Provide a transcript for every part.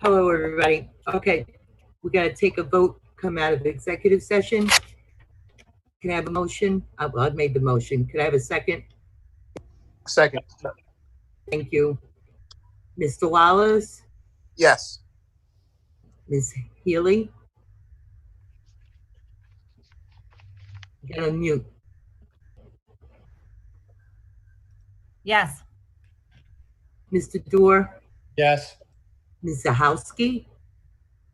Hello, everybody. Okay, we got to take a vote, come out of executive session. Can I have a motion? I've made the motion. Could I have a second? Second. Thank you. Mr. Wallace, Yes. Ms. Healy? Get on mute. Yes. Mr. Dorr, Yes. Ms. Zahowski,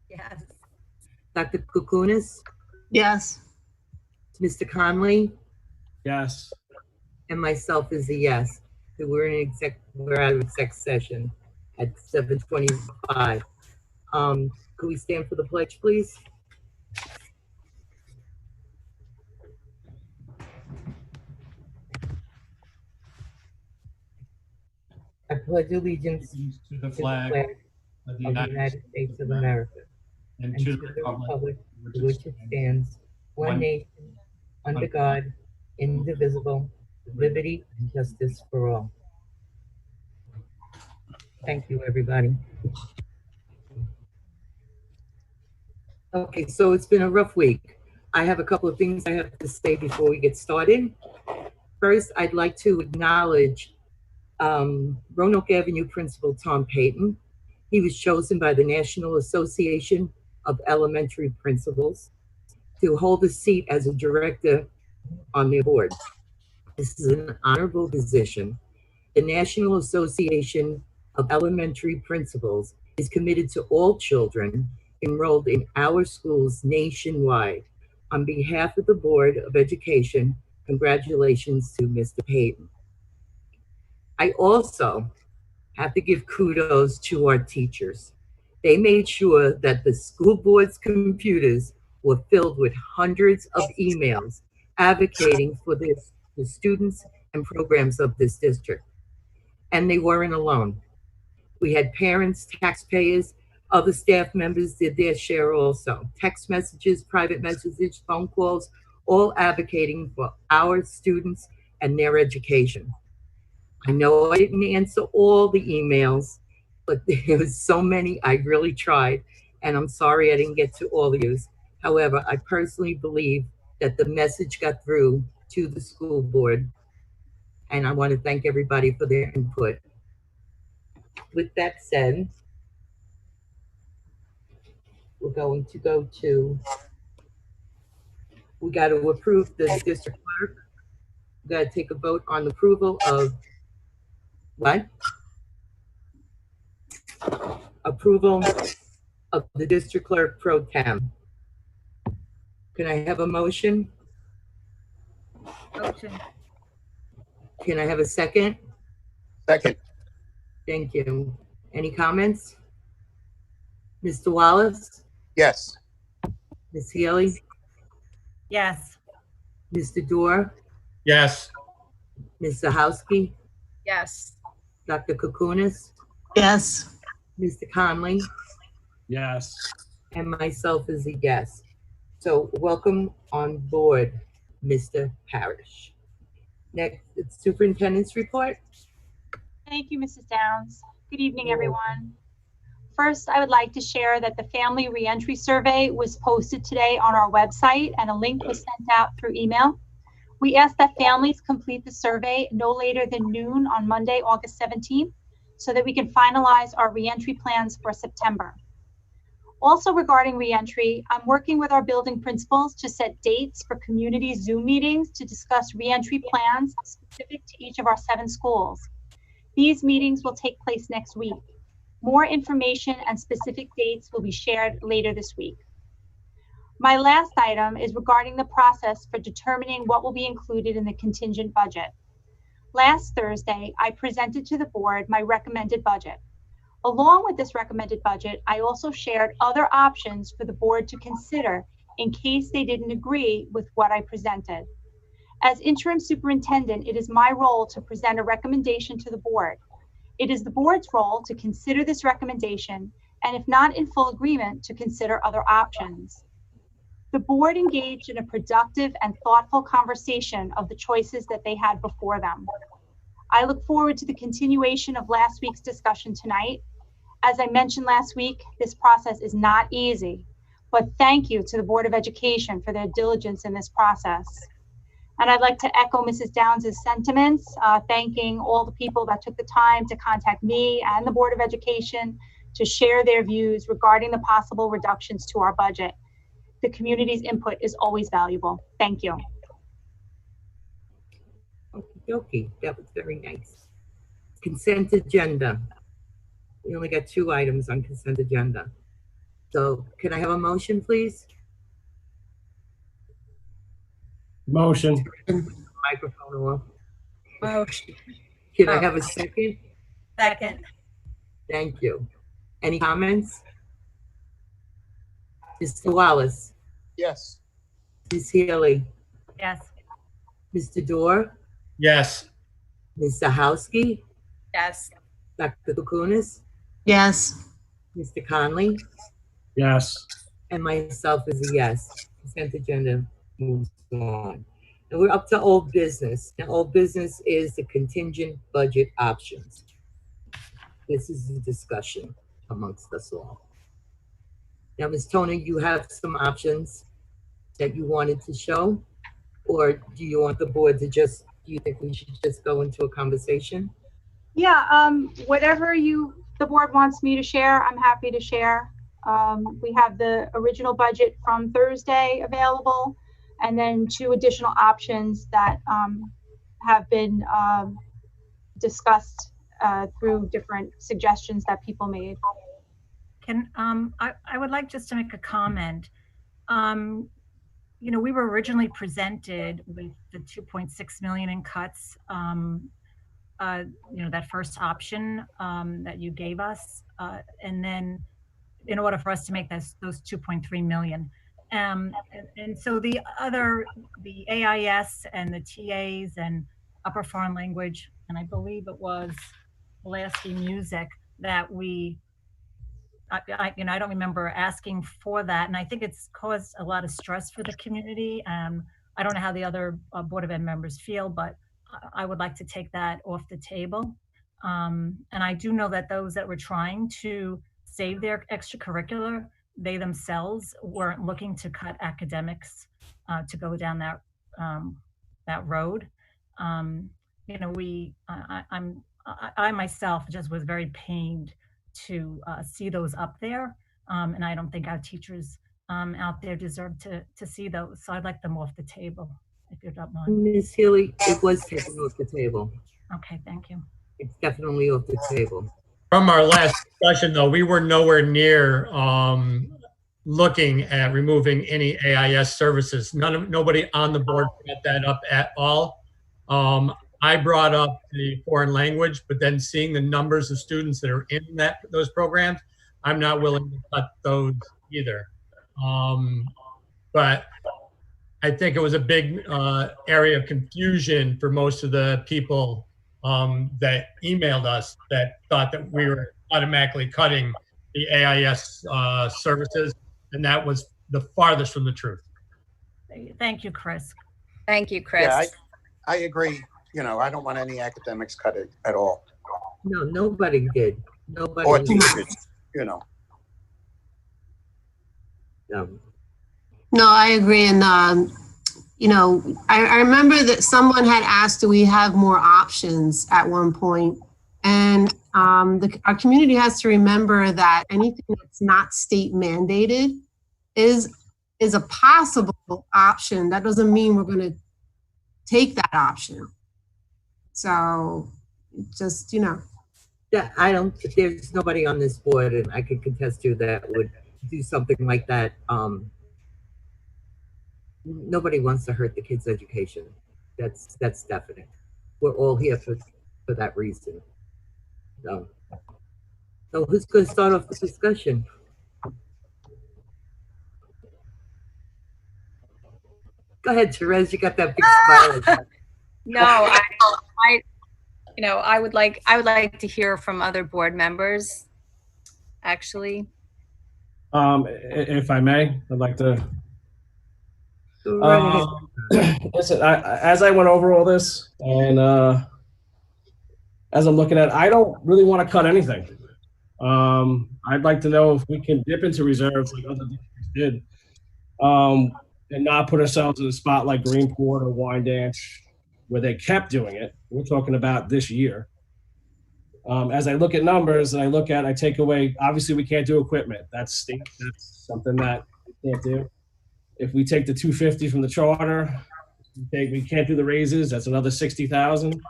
Yes. Dr. Kukunis, Yes. Mr. Conley, Yes. and myself is a yes. So we're out of exec session at 7:25. Could we stand for the pledge, please? I pledge allegiance To the to flag the of the of the United States of America and and to to the the republic republic to which it stands, one nation, under God, indivisible, with liberty and justice for all. Thank you, everybody. Okay, so it's been a rough week. I have a couple of things I have to say before we get started. First, I'd like to acknowledge Roanoke Avenue Principal Tom Payton. He was chosen by the National Association of Elementary Principals to hold a seat as a director on their board. This is an honorable position. The National Association of Elementary Principals is committed to all children enrolled in our schools nationwide. On behalf of the Board of Education, congratulations to Mr. Payton. I also have to give kudos to our teachers. They made sure that the school board's computers were filled with hundreds of emails advocating for the students and programs of this district. And they weren't alone. We had parents, taxpayers, other staff members did their share also. Text messages, private messages, phone calls, all advocating for our students and their education. I know I didn't answer all the emails, but there was so many, I really tried, and I'm sorry I didn't get to all of you. However, I personally believe that the message got through to the school board, and I want to thank everybody for their input. With that said, we're going to go to, we got to approve the district clerk. We got to take a vote on approval of what? Approval of the district clerk pro tem. Can I have a motion? Motion. Can I have a second? Second. Thank you. Any comments? Mr. Wallace? Yes. Ms. Healy? Yes. Mr. Dorr? Yes. Ms. Zahowski? Yes. Dr. Kukunis? Yes. Mr. Conley? Yes. And myself is a yes. So welcome on board, Mr. Parrish. Next, it's superintendent's report. Thank you, Mrs. Downs. Good evening, everyone. First, I would like to share that the family reentry survey was posted today on our website and a link was sent out through email. We ask that families complete the survey no later than noon on Monday, August 17th, so that we can finalize our reentry plans for September. Also regarding reentry, I'm working with our building principals to set dates for community Zoom meetings to discuss reentry plans specific to each of our 7 schools. These meetings will take place next week. More information and specific dates will be shared later this week. My last item is regarding the process for determining what will be included in the contingent budget. Last Thursday, I presented to the board my recommended budget. Along with this recommended budget, I also shared other options for the board to consider in case they didn't agree with what I presented. As interim superintendent, it is my role to present a recommendation to the board. It is the board's role to consider this recommendation, and if not in full agreement, to consider other options. The board engaged in a productive and thoughtful conversation of the choices that they had before them. I look forward to the continuation of last week's discussion tonight. As I mentioned last week, this process is not easy, but thank you to the Board of Education for their diligence in this process. And I'd like to echo Mrs. Downs' sentiments, thanking all the people that took the time to contact me and the Board of Education to share their views regarding the possible reductions to our budget. The community's input is always valuable. Thank you. Okay, that was very nice. Consent agenda. We only got 2 items on consent agenda. So can I have a motion, please? Motion. Microphone off. Motion. Can I have a second? Second. Thank you. Any comments? Mr. Wallace, Yes. Ms. Healy, Yes. Mr. Dorr, Yes. Ms. Zahowski, Yes. Dr. Kukunis, Yes. Mr. Conley, Yes. and myself is a yes. Consent agenda moves on. And we're up to old business. Now, old business is the contingent budget options. This is a discussion amongst us all. Now, Ms. Toner, you have some options that you wanted to show? Or do you want the board to just, do you think we should just go into a conversation? Yeah, whatever the board wants me to share, I'm happy to share. We have the original budget from Thursday available, and then 2 additional options that have been discussed through different suggestions that people made. Can I would like just to make a comment. You know, we were originally presented with the 2.6 million in cuts. You know, that first option that you gave us, and then in order for us to make those 2.3 million. And so the AIS and the TAs and upper foreign language, and I believe it was Pulaski music that I don't remember asking for that, and I think it's caused a lot of stress for the community. I don't know how the other Board of Ed members feel, but I would like to take that off the table. And I do know that those that were trying to save their extracurricular, they themselves weren't looking to cut academics to go down that road. You know, I myself just was very pained to see those up there, and I don't think our teachers out there deserve to see those. So I'd like them off the table, if you don't mind. Ms. Healy, it was taken off the table. Okay, thank you. It's definitely off the table. From our last discussion, though, we were nowhere near looking at removing any AIS services. Nobody on the board brought that up at all. I brought up the foreign language, but then seeing the numbers of students that are in those programs, I'm not willing to cut those either. But I think it was a big area of confusion for most of the people that emailed us that thought that we were automatically cutting the AIS services, and that was the farthest from the truth. Thank you, Chris. Thank you, Chris. Yeah, I agree. You know, I don't want any academics cut at all. No, nobody did. Nobody. Or teachers, you know. No, I agree. And, you know, I remember that someone had asked, do we have more options at one point? And our community has to remember that anything that's not state mandated is a possible option. That doesn't mean we're going to take that option. So just, you know. Yeah, there's nobody on this board, and I can contest to that would do something like that. Nobody wants to hurt the kids' education. That's definite. We're all here for that reason. So who's going to start off the discussion? Go ahead, Therese. You got that big smile. No, I would like to hear from other board members, actually. If I may, I'd like to. Go right ahead. Listen, as I went over all this, and as I'm looking at it, I don't really want to cut anything. I'd like to know if we can dip into reserves like other districts did, and not put ourselves in a spot like Greenport or Wyandanch, where they kept doing it. We're talking about this year. As I look at numbers and I take away, obviously we can't do equipment. That's something that we can't do. If we take the 250 from the charter, we can't do the raises. That's another 60,000.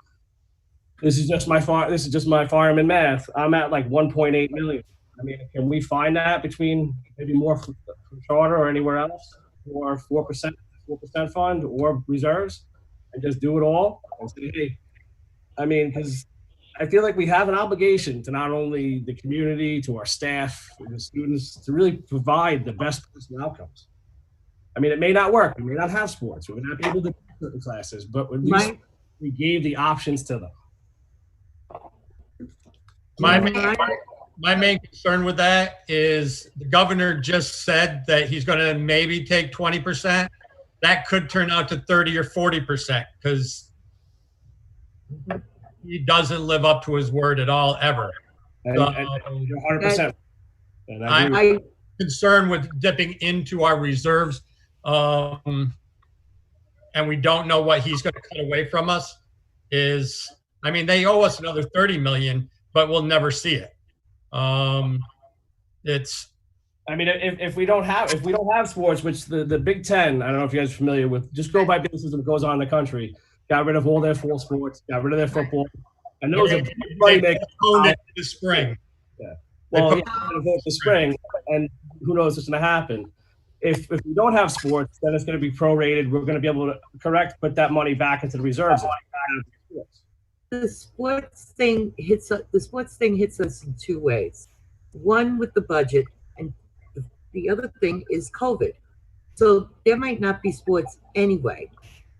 This is just my fireman math. I'm at like 1.8 million. I mean, can we find that between maybe more from charter or anywhere else, or 4% fund or reserves, and just do it all and say, hey, I mean, because I feel like we have an obligation to not only the community, to our staff, to the students, to really provide the best personal outcomes. I mean, it may not work. We may not have sports. We may not be able to do certain classes, but at least we gave the options to them. My main concern with that is the governor just said that he's going to maybe take 20%. That could turn out to 30 or 40% because he doesn't live up to his word at all, ever. And 100%. I'm concerned with dipping into our reserves, and we don't know what he's going to cut away from us. I mean, they owe us another 30 million, but we'll never see it. I mean, if we don't have sports, which the Big Ten, I don't know if you guys are familiar with, just go by businesses that goes on in the country. Got rid of all their fall sports, got rid of their football, and those are money makers. The spring. Yeah. Well, the spring, and who knows what's going to happen. If we don't have sports, then it's going to be prorated. We're going to be able to put that money back into the reserves. The sports thing hits us in two ways. One with the budget, and the other thing is COVID. So there might not be sports anyway.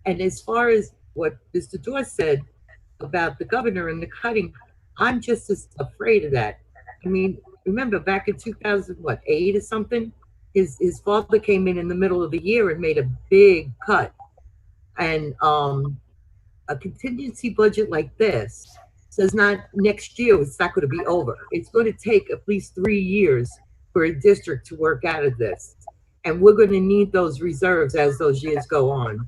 And as far as what Mr. Dorr said about the governor and the cutting, I'm just as afraid of that. I mean, remember back in 2008 or something, his father came in the middle of the year and made a big cut. And a contingency budget like this says not next year, it's not going to be over. It's going to take at least 3 years for a district to work out of this. And we're going to need those reserves as those years go on.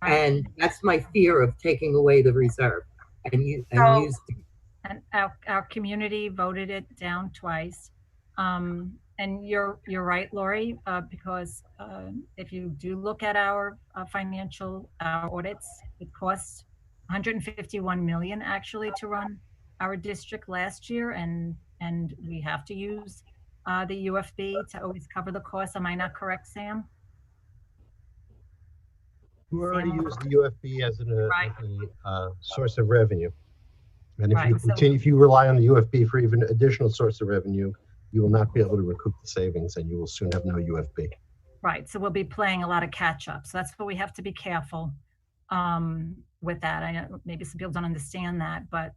And that's my fear of taking away the reserve and our community voted it down twice. And you're right, Lori, because if you do look at our financial audits, it costs 151 million actually to run our district last year, and we have to use the UFB to always cover the cost. Am I not correct, Sam? You already used the UFB as a source of revenue. And if you rely on the UFB for even additional source of revenue, you will not be able to recoup the savings, and you will soon have no UFB. Right. So we'll be playing a lot of catch up. So that's what we have to be careful with that. I know maybe some people don't understand that, but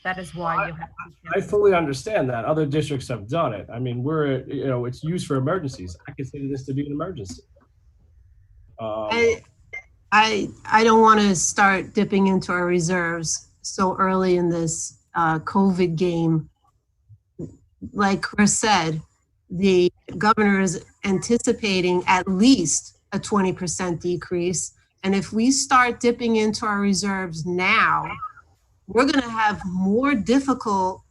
that is why you have to be careful. I fully understand that. Other districts have done it. I mean, it's used for emergencies. I consider this to be an emergency. I don't want to start dipping into our reserves so early in this COVID game. Like Chris said, the governor is anticipating at least a 20% decrease. And if we start dipping into our reserves now, we're going to have more difficult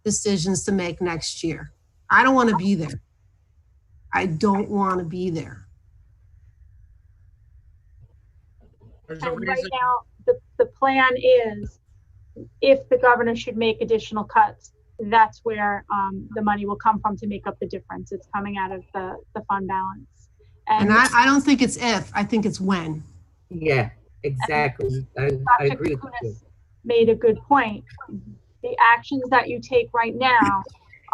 decisions to make next year. I don't want to be there. I don't want to be there. And right now, the plan is, if the governor should make additional cuts, that's where the money will come from to make up the difference. It's coming out of the fund balance. And I don't think it's if, I think it's when. Yeah, exactly. I agree with you. Made a good point. The actions that you take right now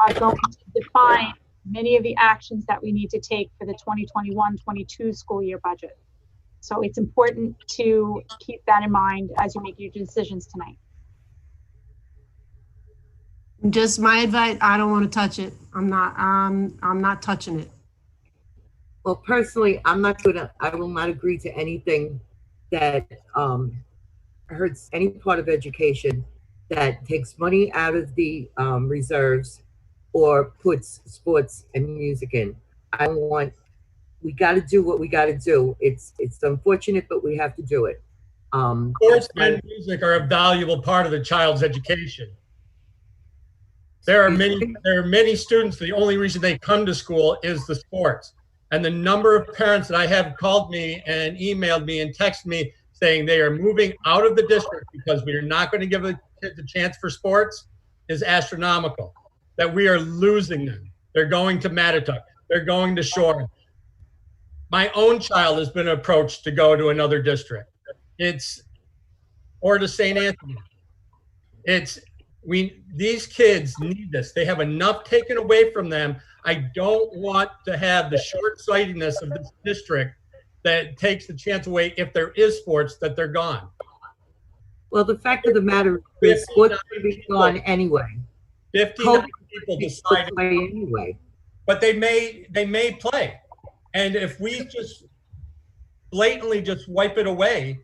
are going to define many of the actions that we need to take for the 2021-22 school year budget. So it's important to keep that in mind as you make your decisions tonight. Just my advice, I don't want to touch it. I'm not touching it. Well, personally, I will not agree to anything that hurts any part of education. that takes money out of the reserves or puts sports and music in. I want, we got to do what we got to do. It's unfortunate, but we have to do it. Sports and music are a valuable part of the child's education. There are many students, the only reason they come to school is the sports. And the number of parents that I have called me and emailed me and texted me saying they are moving out of the district because we are not going to give the kids a chance for sports is astronomical. That we are losing them. They're going to Mattituck. They're going to Shore. My own child has been approached to go to another district. Or to St. Anthony. These kids need this. They have enough taken away from them. I don't want to have the short-sightedness of this district that takes the chance away if there is sports that they're gone. Well, the fact of the matter is sports should be gone anyway. 59 people decided anyway. But they may play. And if we just blatantly just wipe it away,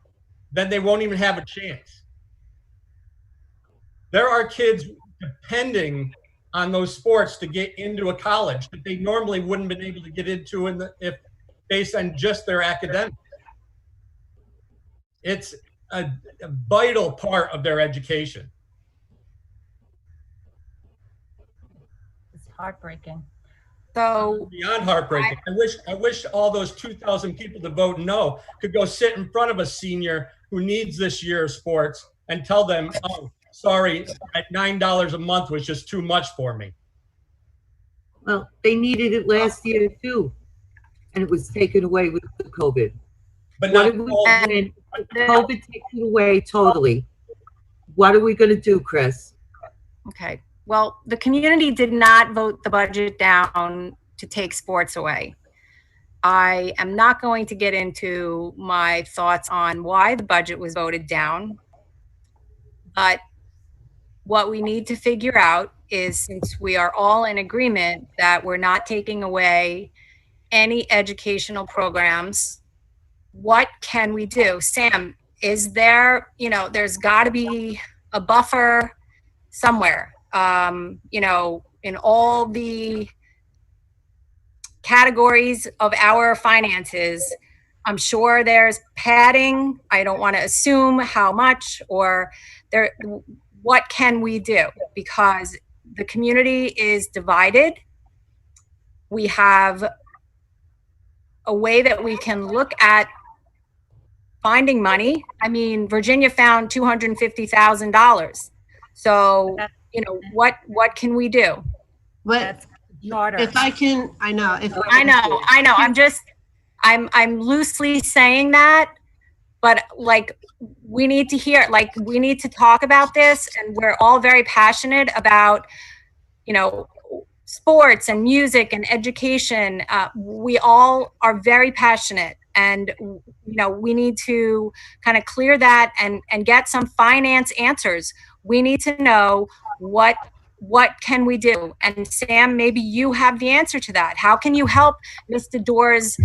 then they won't even have a chance. There are kids depending on those sports to get into a college that they normally wouldn't have been able to get into if based on just their academics. It's a vital part of their education. It's heartbreaking. So beyond heartbreaking. I wish all those 2,000 people that vote no could go sit in front of a senior who needs this year of sports and tell them, oh, sorry, at $9 a month was just too much for me. Well, they needed it last year too, and it was taken away with the COVID. But what not COVID takes it away totally. What are we going to do, Chris? okay. Well, the community did not vote the budget down to take sports away. I am not going to get into my thoughts on why the budget was voted down, but what we need to figure out is, since we are all in agreement that we're not taking away any educational programs, what can we do? Sam, is there, there's got to be a buffer somewhere. In all the categories of our finances, I'm sure there's padding. I don't want to assume how much what can we do? Because the community is divided. We have a way that we can look at finding money. I mean, Virginia found $250,000. So, what can we do? But if I can, I know. I'm loosely saying that, but we need to hear, we need to talk about this, and we're all very passionate about, sports and music and education. We all are very passionate, and, we need to kind of clear that and get some finance answers. We need to know what can we do? And Sam, maybe you have the answer to that. How can you help Mr. Doors,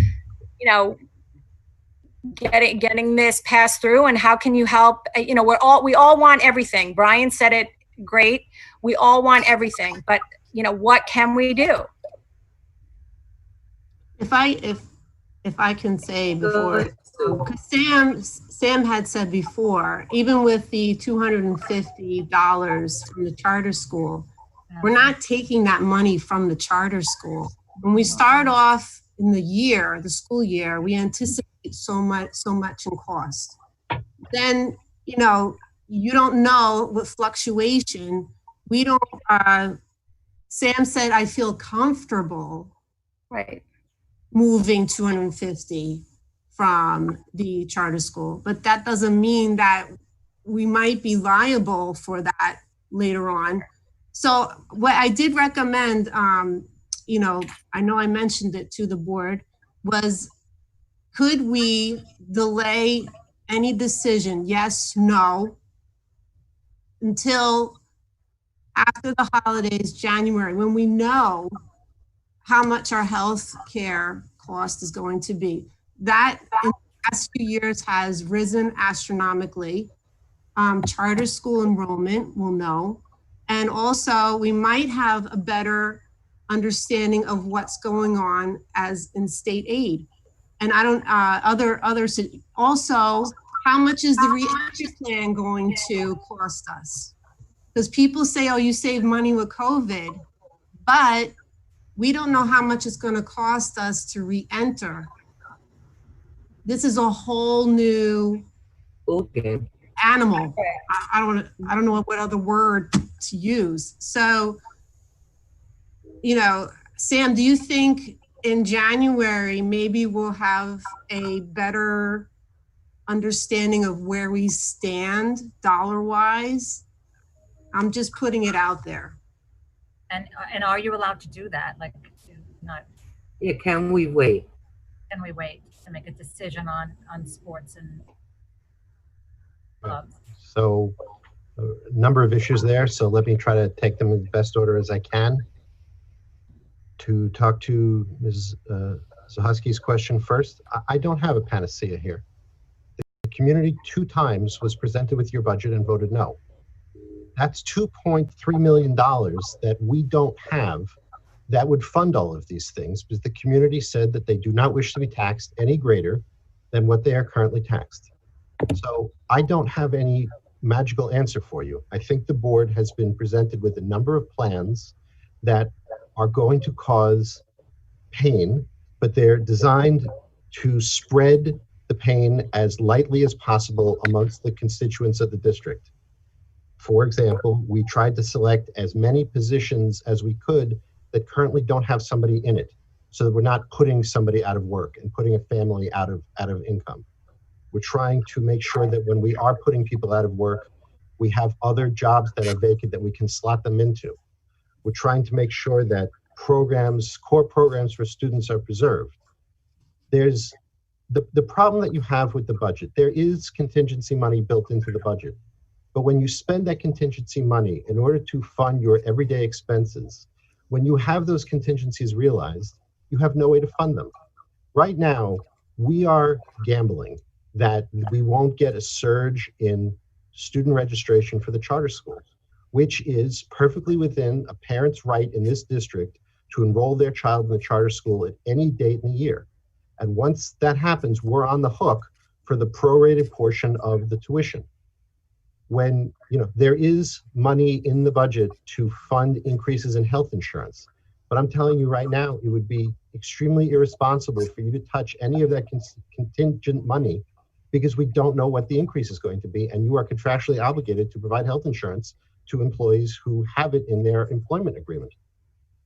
getting this passed through? And how can you help? We all want everything. Brian said it great. We all want everything, but what can we do? If I can say before, because Sam had said before, even with the $250 from the charter school, we're not taking that money from the charter school. When we start off in the school year, we anticipate so much in cost. Then, you don't know what fluctuation. We don't, Sam said, I feel comfortable moving 250 from the charter school, but that doesn't mean that we might be liable for that later on. So what I did recommend, I know I mentioned it to the board, was could we delay any decision, yes, no, until after the holidays, January, when we know how much our health care cost is going to be. That in the past few years has risen astronomically. charter school enrollment, we'll know. And also we might have a better understanding of what's going on as in state aid. And I don't, others, also, how much is the reentry plan going to cost us? Because people say, oh, you saved money with COVID, but we don't know how much it's going to cost us to re-enter. This is a whole new animal. I don't know what other word to use. So, you know, Sam, do you think in January, maybe we'll have a better understanding of where we stand dollar-wise? I'm just putting it out there. And are you allowed to do that? Like, not? Yeah, can we wait? Can we wait to make a decision on sports and clubs? So a number of issues there. So let me try to take them in the best order as I can. To talk to Ms. Zahusky's question first, I don't have a panacea here. The community 2 times was presented with your budget and voted no. That's $2.3 million that we don't have that would fund all of these things, because the community said that they do not wish to be taxed any greater than what they are currently taxed. So I don't have any magical answer for you. I think the board has been presented with a number of plans that are going to cause pain, but they're designed to spread the pain as lightly as possible amongst the constituents of the district. For example, we tried to select as many positions as we could that currently don't have somebody in it, so that we're not putting somebody out of work and putting a family out of income. We're trying to make sure that when we are putting people out of work, we have other jobs that are vacant that we can slot them into. We're trying to make sure that programs, core programs for students are preserved. There's the problem that you have with the budget. There is contingency money built into the budget. But when you spend that contingency money in order to fund your everyday expenses, when you have those contingencies realized, you have no way to fund them. Right now, we are gambling that we won't get a surge in student registration for the charter schools, which is perfectly within a parent's right in this district to enroll their child in the charter school at any date in the year. And once that happens, we're on the hook for the prorated portion of the tuition. When, you know, there is money in the budget to fund increases in health insurance, but I'm telling you right now, it would be extremely irresponsible for you to touch any of that contingent money, because we don't know what the increase is going to be, and you are contractually obligated to provide health insurance to employees who have it in their employment agreement.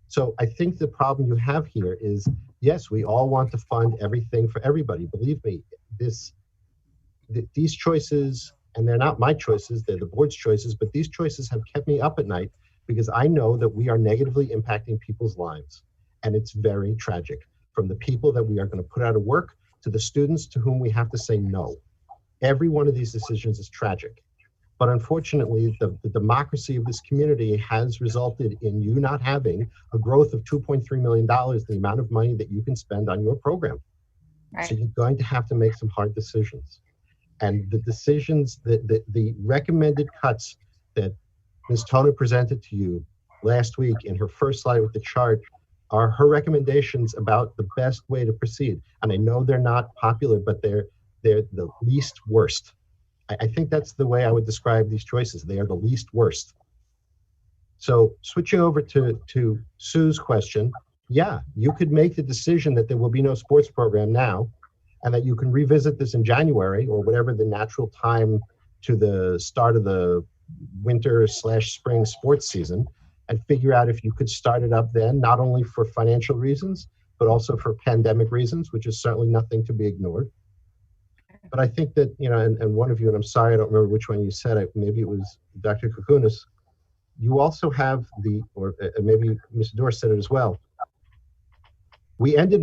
So I think the problem you have here is, yes, we all want to fund everything for everybody. Believe me, these choices, and they're not my choices, they're the board's choices, but these choices have kept me up at night because I know that we are negatively impacting people's lives. And it's very tragic, from the people that we are going to put out of work to the students to whom we have to say no. Every one of these decisions is tragic. But unfortunately, the democracy of this community has resulted in you not having a growth of $2.3 million, the amount of money that you can spend on your program. Right. So you're going to have to make some hard decisions. And the decisions, the recommended cuts that Ms. Toner presented to you last week in her first slide with the chart are her recommendations about the best way to proceed. And I know they're not popular, but they're the least worst. I think that's the way I would describe these choices. They are the least worst. So switching over to Sue's question, yeah, you could make the decision that there will be no sports program now, and that you can revisit this in January or whatever the natural time to the start of the winter/spring sports season, and figure out if you could start it up then, not only for financial reasons, but also for pandemic reasons, which is certainly nothing to be ignored. But I think that, you know, and one of you, and I'm sorry, I don't remember which one you said it, maybe it was Dr. Koukounis, you also have or maybe Mr. Dorr said it as well. We ended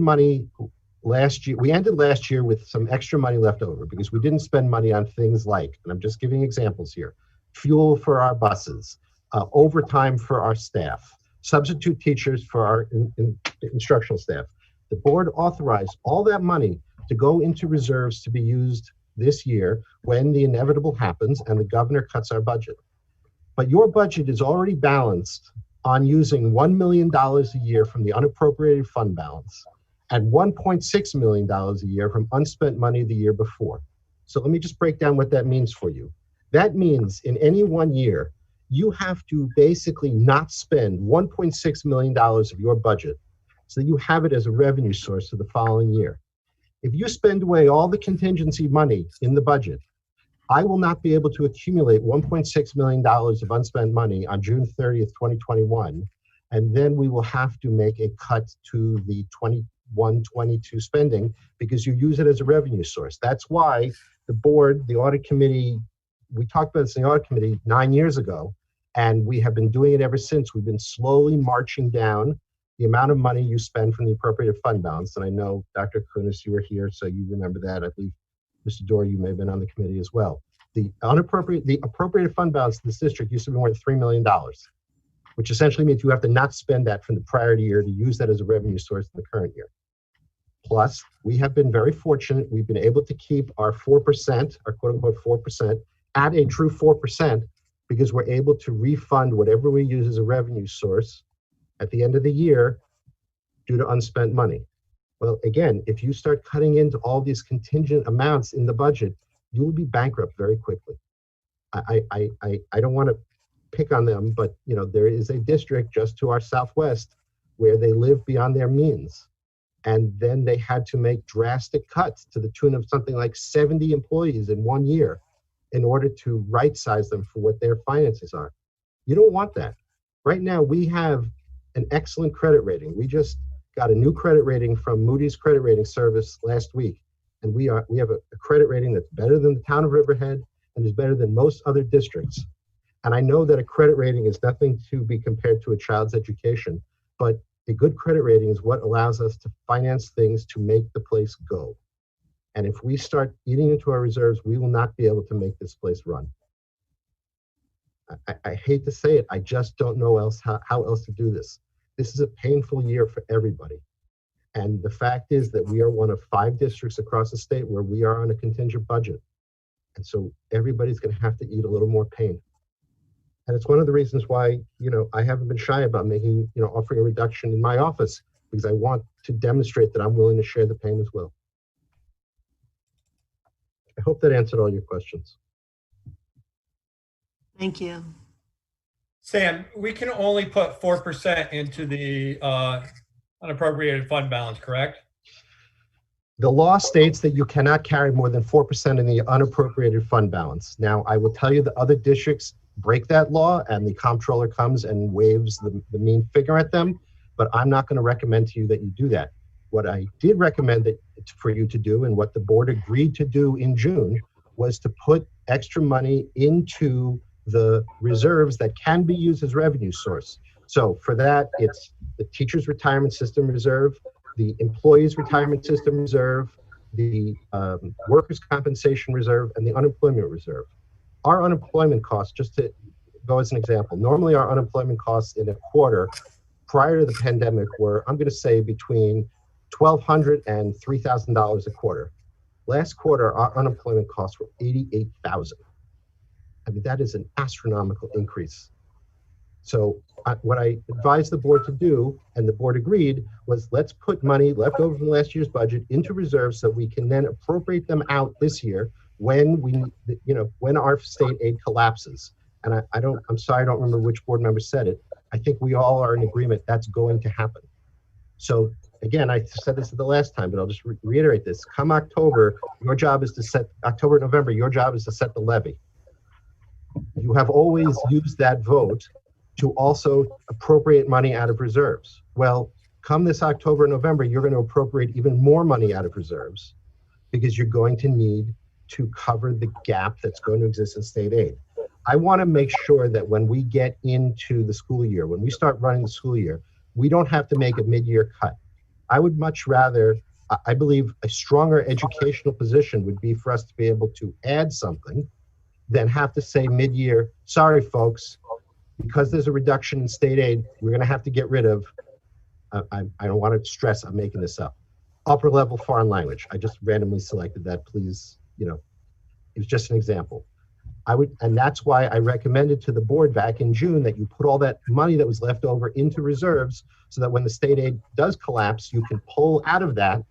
last year with some extra money left over because we didn't spend money on things like, and I'm just giving examples here, fuel for our buses, overtime for our staff, substitute teachers for our instructional staff. The board authorized all that money to go into reserves to be used this year when the inevitable happens and the governor cuts our budget. But your budget is already balanced on using $1 million a year from the unappropriated fund balance and $1.6 million a year from unspent money the year before. So let me just break down what that means for you. That means in any one year, you have to basically not spend $1.6 million of your budget so that you have it as a revenue source for the following year. If you spend away all the contingency money in the budget, I will not be able to accumulate $1.6 million of unspent money on June 30th, 2021, and then we will have to make a cut to the 21-22 spending because you use it as a revenue source. That's why the board, the audit committee, we talked about this in the audit committee 9 years ago, and we have been doing it ever since. We've been slowly marching down the amount of money you spend from the appropriated fund balance. And I know, Dr. Kunis, you were here, so you remember that. I believe, Mr. Dorr, you may have been on the committee as well. The appropriated fund balance in this district used to be more than $3 million, which essentially means you have to not spend that from the prior year to use that as a revenue source in the current year. Plus, we have been very fortunate. We've been able to keep our 4%, our quote unquote 4%, at a true 4% because we're able to refund whatever we use as a revenue source at the end of the year due to unspent money. Well, again, if you start cutting into all these contingent amounts in the budget, you will be bankrupt very quickly. I don't want to pick on them, but you know, there is a district just to our southwest where they live beyond their means. And then they had to make drastic cuts to the tune of something like 70 employees in 1 year in order to right size them for what their finances are. You don't want that. Right now, we have an excellent credit rating. We just got a new credit rating from Moody's Credit Rating Service last week. And we have a credit rating that's better than the town of Riverhead and is better than most other districts. And I know that a credit rating is nothing to be compared to a child's education, but a good credit rating is what allows us to finance things to make the place go. And if we start eating into our reserves, we will not be able to make this place run. I hate to say it, I just don't know how else to do this. This is a painful year for everybody. And the fact is that we are one of 5 districts across the state where we are on a contingent budget. And so everybody's going to have to eat a little more pain. And it's one of the reasons why, you know, I haven't been shy about making, you know, offering a reduction in my office, because I want to demonstrate that I'm willing to share the pain as well. I hope that answered all your questions. Thank you. Sam, we can only put 4% into the unappropriated fund balance, correct? The law states that you cannot carry more than 4% in the unappropriated fund balance. Now, I will tell you that other districts break that law and the comptroller comes and waves the mean figure at them, but I'm not going to recommend to you that you do that. What I did recommend for you to do, and what the board agreed to do in June, was to put extra money into the reserves that can be used as revenue source. So for that, it's the teachers' retirement system reserve, the employees' retirement system reserve, the workers' compensation reserve, and the unemployment reserve. Our unemployment costs, just to go as an example, normally our unemployment costs in a quarter prior to the pandemic were, I'm going to say, between $1,200 and $3,000 a quarter. Last quarter, our unemployment costs were $88,000. I mean, that is an astronomical increase. So what I advised the board to do, and the board agreed, was let's put money left over from last year's budget into reserves so we can then appropriate them out this year when when our state aid collapses. And I'm sorry, I don't remember which board member said it. I think we all are in agreement that's going to happen. So again, I said this the last time, but I'll just reiterate this. Come October, your job is to set, October, November, your job is to set the levy. You have always used that vote to also appropriate money out of reserves. Well, come this October, November, you're going to appropriate even more money out of reserves because you're going to need to cover the gap that's going to exist in state aid. I want to make sure that when we get into the school year, when we start running the school year, we don't have to make a mid-year cut. I would much rather, I believe a stronger educational position would be for us to be able to add something than have to say mid-year, sorry folks, because there's a reduction in state aid, we're going to have to get rid of, I don't want to stress, I'm making this up, upper level foreign language. I just randomly selected that, please, It's just an example. And that's why I recommended to the board back in June that you put all that money that was left over into reserves so that when the state aid does collapse, you can pull out of that,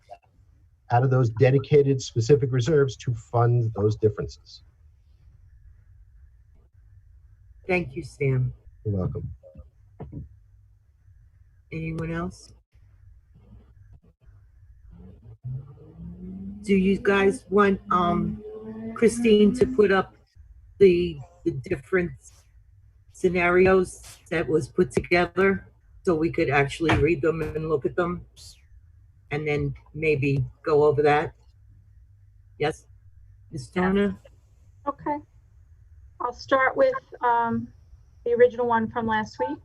out of those dedicated specific reserves to fund those differences. Thank you, Sam. You're welcome. Anyone else? Do you guys want Christine to put up the different scenarios that was put together so we could actually read them and look at them and then maybe go over that? Yes, Ms. Turner? Okay. I'll start with the original one from last week.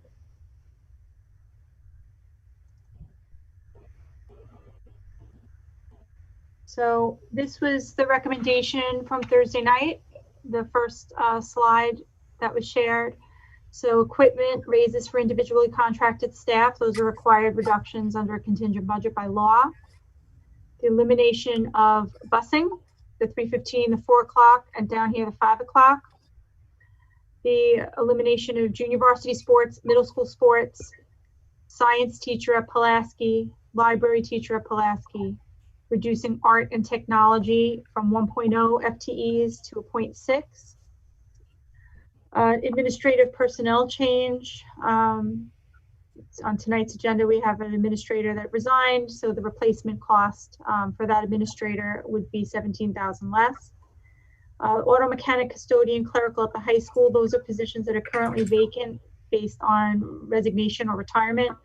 So this was the recommendation from Thursday night, the first slide that was shared. So equipment raises for individually contracted staff. Those are required reductions under a contingent budget by law. The elimination of busing, the 3:15, the 4 o'clock, and down here the 5 o'clock. The elimination of junior varsity sports, middle school sports, science teacher at Pulaski, library teacher at Pulaski, reducing art and technology from 1.0 FTEs to a 0.6. Administrative personnel change. On tonight's agenda, we have an administrator that resigned, so the replacement cost for that administrator would be $17,000 less. Auto mechanic, custodian, clerical at the high school, those are positions that are currently vacant based on resignation or retirement,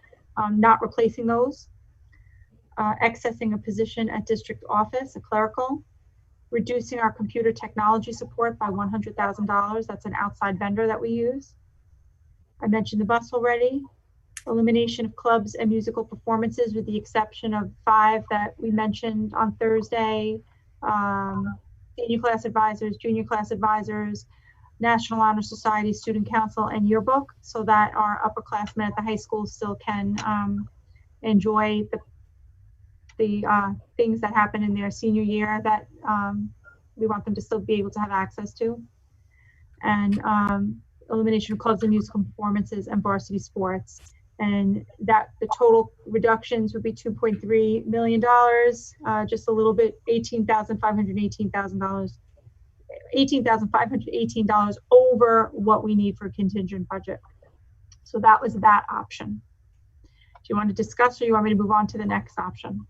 not replacing those. Accessing a position at district office, a clerical. Reducing our computer technology support by $100,000. That's an outside vendor that we use. I mentioned the bus already. Elimination of clubs and musical performances with the exception of 5 that we mentioned on Thursday. Senior class advisors, junior class advisors, National Honor Society, Student Council, and yearbook, so that our upperclassmen at the high school still can enjoy the things that happen in their senior year that we want them to still be able to have access to. And elimination of clubs and musical performances and varsity sports. And that the total reductions would be $2.3 million, just a little bit, $18,518 over what we need for a contingent budget. So that was that option. Do you want to discuss or you want me to move on to the next option?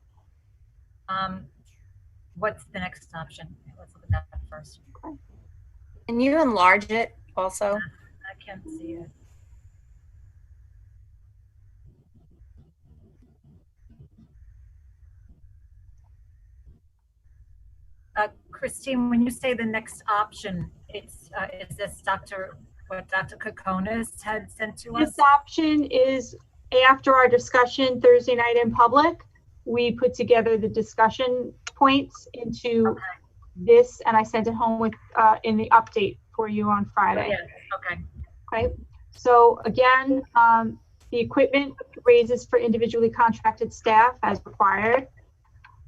What's the next option? Let's look at that first. Okay. Can you enlarge it also? I can't see it. Christine, when you say the next option, it's is this what Dr. Kokonas had sent to us? This option is after our discussion Thursday night in public. We put together the discussion points into this, and I sent it home with in the update for you on Friday. Yes. Okay. Okay. So again, the equipment raises for individually contracted staff as required.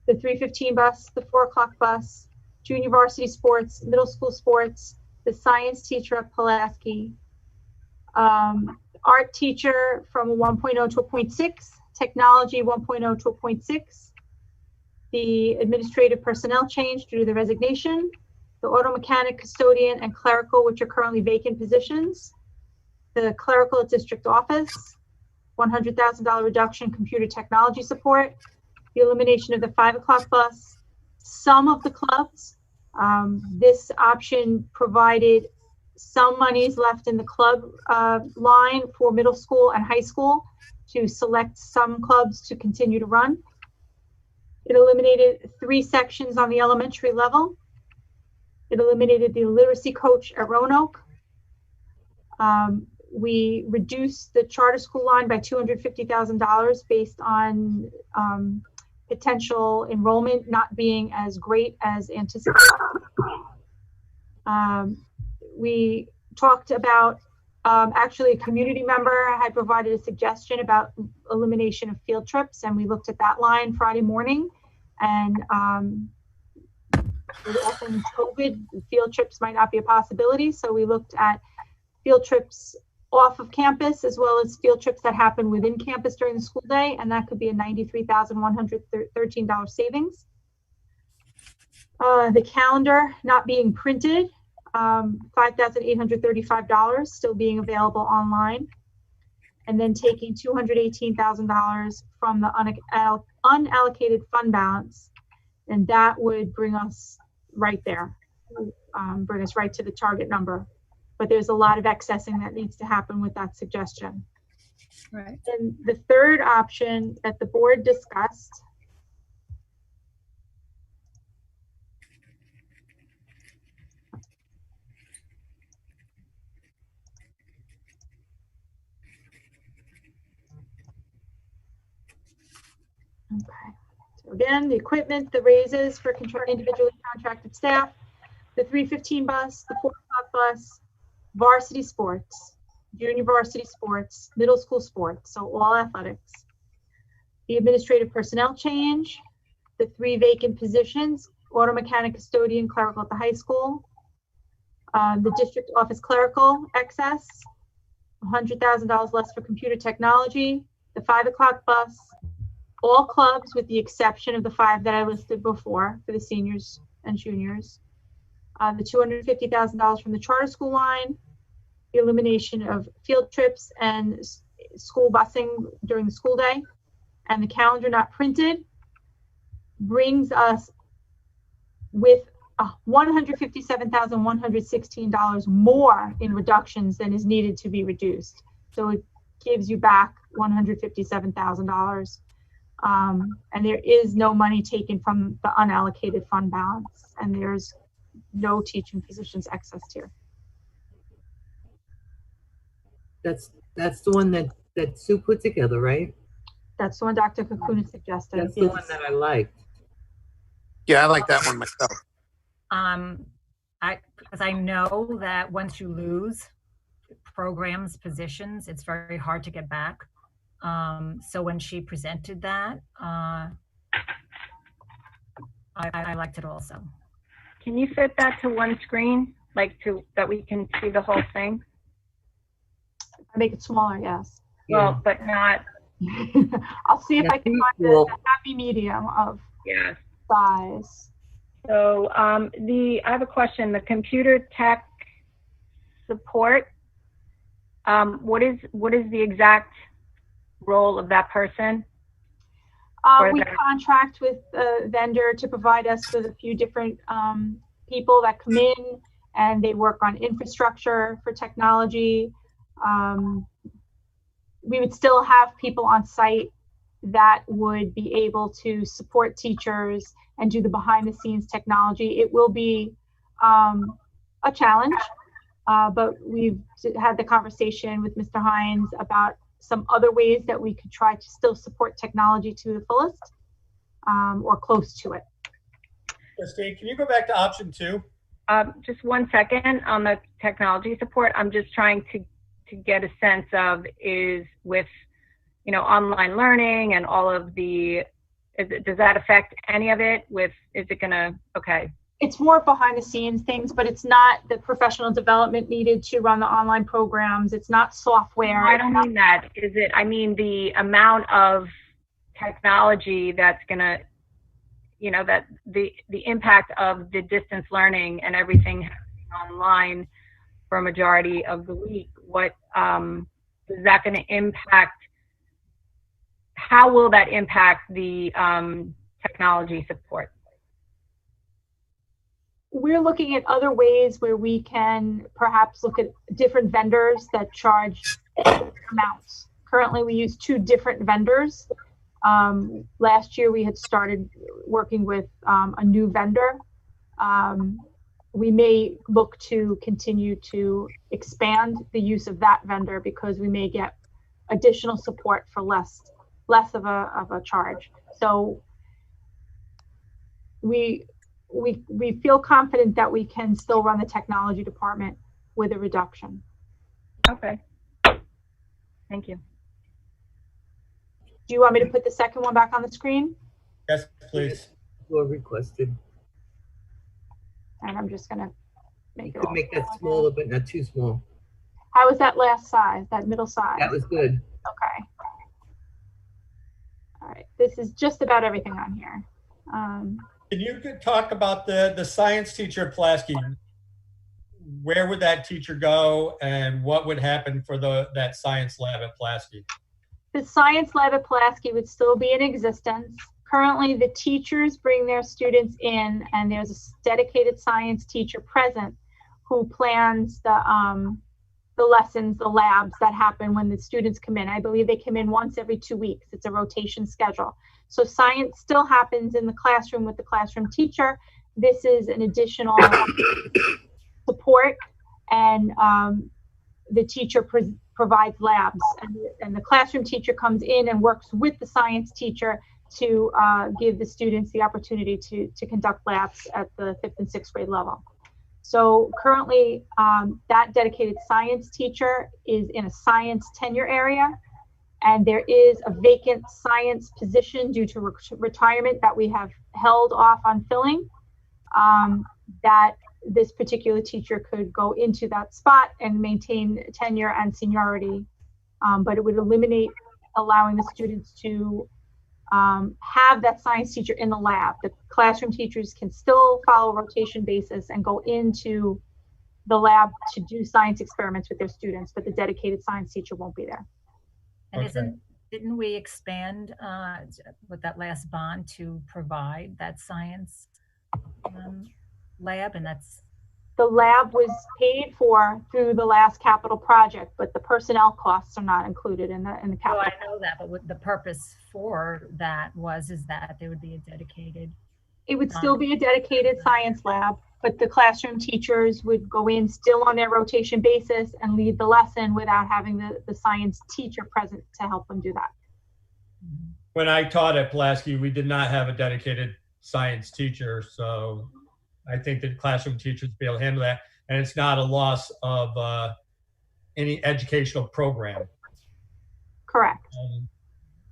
The 3:15 bus, the 4 o'clock bus, junior varsity sports, middle school sports, the science teacher at Pulaski, art teacher from a 1.0 to a 0.6, technology 1.0 to a 0.6, the administrative personnel change due to the resignation, the auto mechanic, custodian, and clerical, which are currently vacant positions, the clerical at district office, $100,000 reduction computer technology support, the elimination of the 5 o'clock bus, some of the clubs. This option provided some monies left in the club line for middle school and high school to select some clubs to continue to run. It eliminated 3 sections on the elementary level. It eliminated the literacy coach at Roanoke. We reduced the charter school line by $250,000 based on potential enrollment not being as great as anticipated. We talked about, actually a community member had provided a suggestion about elimination of field trips, and we looked at that line Friday morning, and Often COVID, field trips might not be a possibility, so we looked at field trips off of campus as well as field trips that happen within campus during the school day, and that could be a $93,113 savings. The calendar not being printed, $5,835 still being available online, and then taking $218,000 from the unallocated fund balance, and that would bring us right there, bring us right to the target number. But there's a lot of accessing that needs to happen with that suggestion. Right. And the third option that the board discussed okay. So again, the equipment, the raises for individually contracted staff, the 315 bus, the 4 o'clock bus, varsity sports, junior varsity sports, middle school sports, so all athletics. The administrative personnel change, the 3 vacant positions, auto mechanic, custodian, clerical at the high school, the district office clerical excess, $100,000 less for computer technology, the 5 o'clock bus, all clubs with the exception of the 5 that I listed before for the seniors and juniors, the $250,000 from the charter school line, the elimination of field trips and school busing during the school day, and the calendar not printed brings us with $157,116 more in reductions than is needed to be reduced. So it gives you back $157,000. And there is no money taken from the unallocated fund balance, and there's no teaching positions excess here. That's the one that Sue put together, right? That's the one Dr. Kakuna suggested. That's the one that I liked. Yeah, I like that one myself. Because I know that once you lose programs, positions, it's very hard to get back. So when she presented that, I liked it also. Can you fit that to one screen, like that we can see the whole thing? Make it smaller, yes. Well, but not. I'll see if I can find a happy medium of size. So I have a question. The computer tech support. What is the exact role of that person? We contract with a vendor to provide us with a few different people that come in, and they work on infrastructure for technology. We would still have people on site that would be able to support teachers and do the behind the scenes technology. It will be a challenge, but we've had the conversation with Mr. Hines about some other ways that we could try to still support technology to the fullest, or close to it. Christine, can you go back to option 2? Just 1 second on the technology support. I'm just trying to get a sense of, is with, online learning and all of the, does that affect any of it with, is it gonna, okay. It's more behind the scenes things, but it's not the professional development needed to run the online programs. It's not software. I don't mean that. Is it, I mean the amount of technology that's gonna, that the impact of the distance learning and everything happening online for a majority of the week. What is that going to impact? How will that impact the technology support? We're looking at other ways where we can perhaps look at different vendors that charge amounts. Currently, we use 2 different vendors. Last year, we had started working with a new vendor. We may look to continue to expand the use of that vendor because we may get additional support for less of a charge. So we feel confident that we can still run the technology department with a reduction. Okay. Thank you. Do you want me to put the second one back on the screen? Yes, please. You are requested. And I'm just gonna You make it could all make that small again. smaller, but not too small. How was that last size, that middle size? That was good. Okay. All right, this is just about everything on here. Can you talk about the science teacher at Pulaski? Where would that teacher go, and what would happen for that science lab at Pulaski? The science lab at Pulaski would still be in existence. Currently, the teachers bring their students in, and there's a dedicated science teacher present who plans the lessons, the labs that happen when the students come in. I believe they come in once every 2 weeks. It's a rotation schedule. So science still happens in the classroom with the classroom teacher. This is an additional support, and the teacher provides labs, and the classroom teacher comes in and works with the science teacher to give the students the opportunity to conduct labs at the 5th and 6th grade level. So currently, that dedicated science teacher is in a science tenure area, and there is a vacant science position due to retirement that we have held off on filling, that this particular teacher could go into that spot and maintain tenure and seniority, but it would eliminate allowing the students to have that science teacher in the lab. The classroom teachers can still follow a rotation basis and go into the lab to do science experiments with their students, but the dedicated science teacher won't be there. And Okay. didn't we expand with that last bond to provide that science lab? And that's The lab was paid for through the last capital project, but the personnel costs are not included in the oh, capital. I know that, but what the purpose for that is that there would be a dedicated. It would still be a dedicated science lab, but the classroom teachers would go in still on their rotation basis and lead the lesson without having the science teacher present to help them do that. When I taught at Pulaski, we did not have a dedicated science teacher, so I think that classroom teachers will be able to handle that, and it's not a loss of any educational program. Correct.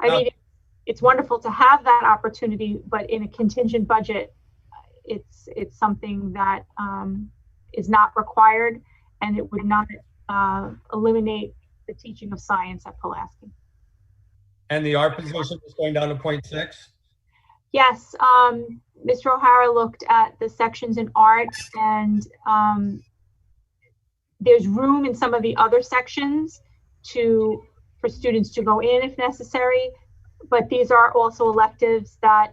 I mean, it's wonderful to have that opportunity, but in a contingent budget, it's something that is not required, and it would not eliminate the teaching of science at Pulaski. And the art position is going down to 0.6? Yes, Mr. O'Hara looked at the sections in art, and there's room in some of the other sections for students to go in if necessary, but these are also electives that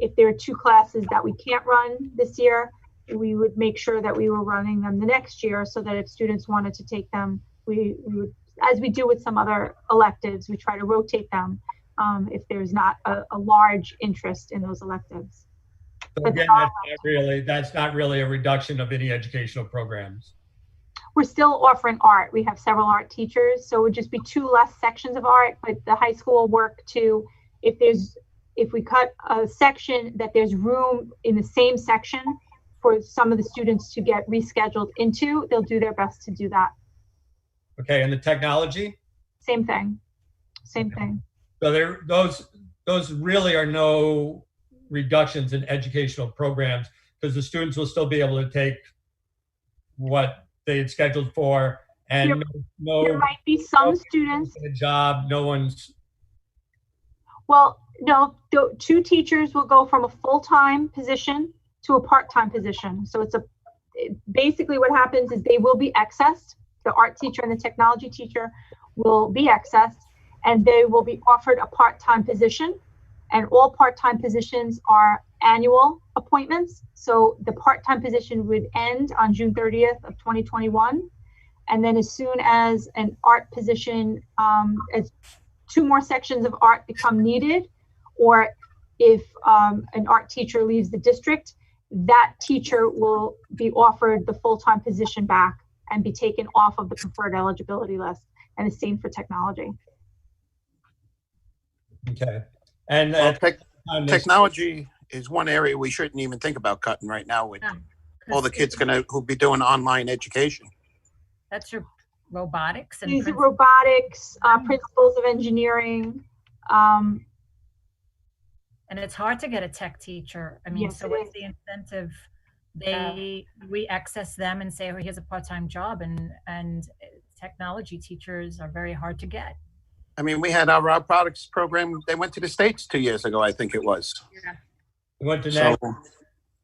if there are 2 classes that we can't run this year, we would make sure that we were running them the next year, so that if students wanted to take them, we would, as we do with some other electives, we try to rotate them if there's not a large interest in those electives. So again, that's not really a reduction of any educational programs. We're still offering art. We have several art teachers, so it would just be 2 less sections of art, but the high school work to, if we cut a section, that there's room in the same section for some of the students to get rescheduled into, they'll do their best to do that. Okay, and the technology? Same thing, same thing. So those really are no reductions in educational programs, because the students will still be able to take what they had scheduled for, and there might be some students. A job, no one's. Well, no, 2 teachers will go from a full-time position to a part-time position. So basically what happens is they will be accessed. The art teacher and the technology teacher will be accessed, and they will be offered a part-time position. And all part-time positions are annual appointments. So the part-time position would end on June 30th of 2021. And then as soon as an art position, as 2 more sections of art become needed, or if an art teacher leaves the district, that teacher will be offered the full-time position back and be taken off of the preferred eligibility list. And the same for technology. Okay. And technology is one area we shouldn't even think about cutting right now with all the kids who'll be doing online education. That's your robotics and these are robotics, principles of engineering. And it's hard to get a tech teacher. I mean, yes, so what's the incentive we access them and say, oh, here's a part-time job, and technology teachers are very hard to get. I mean, we had our raw products program. They went to the States 2 years ago, I think it was. Yeah. We went to So,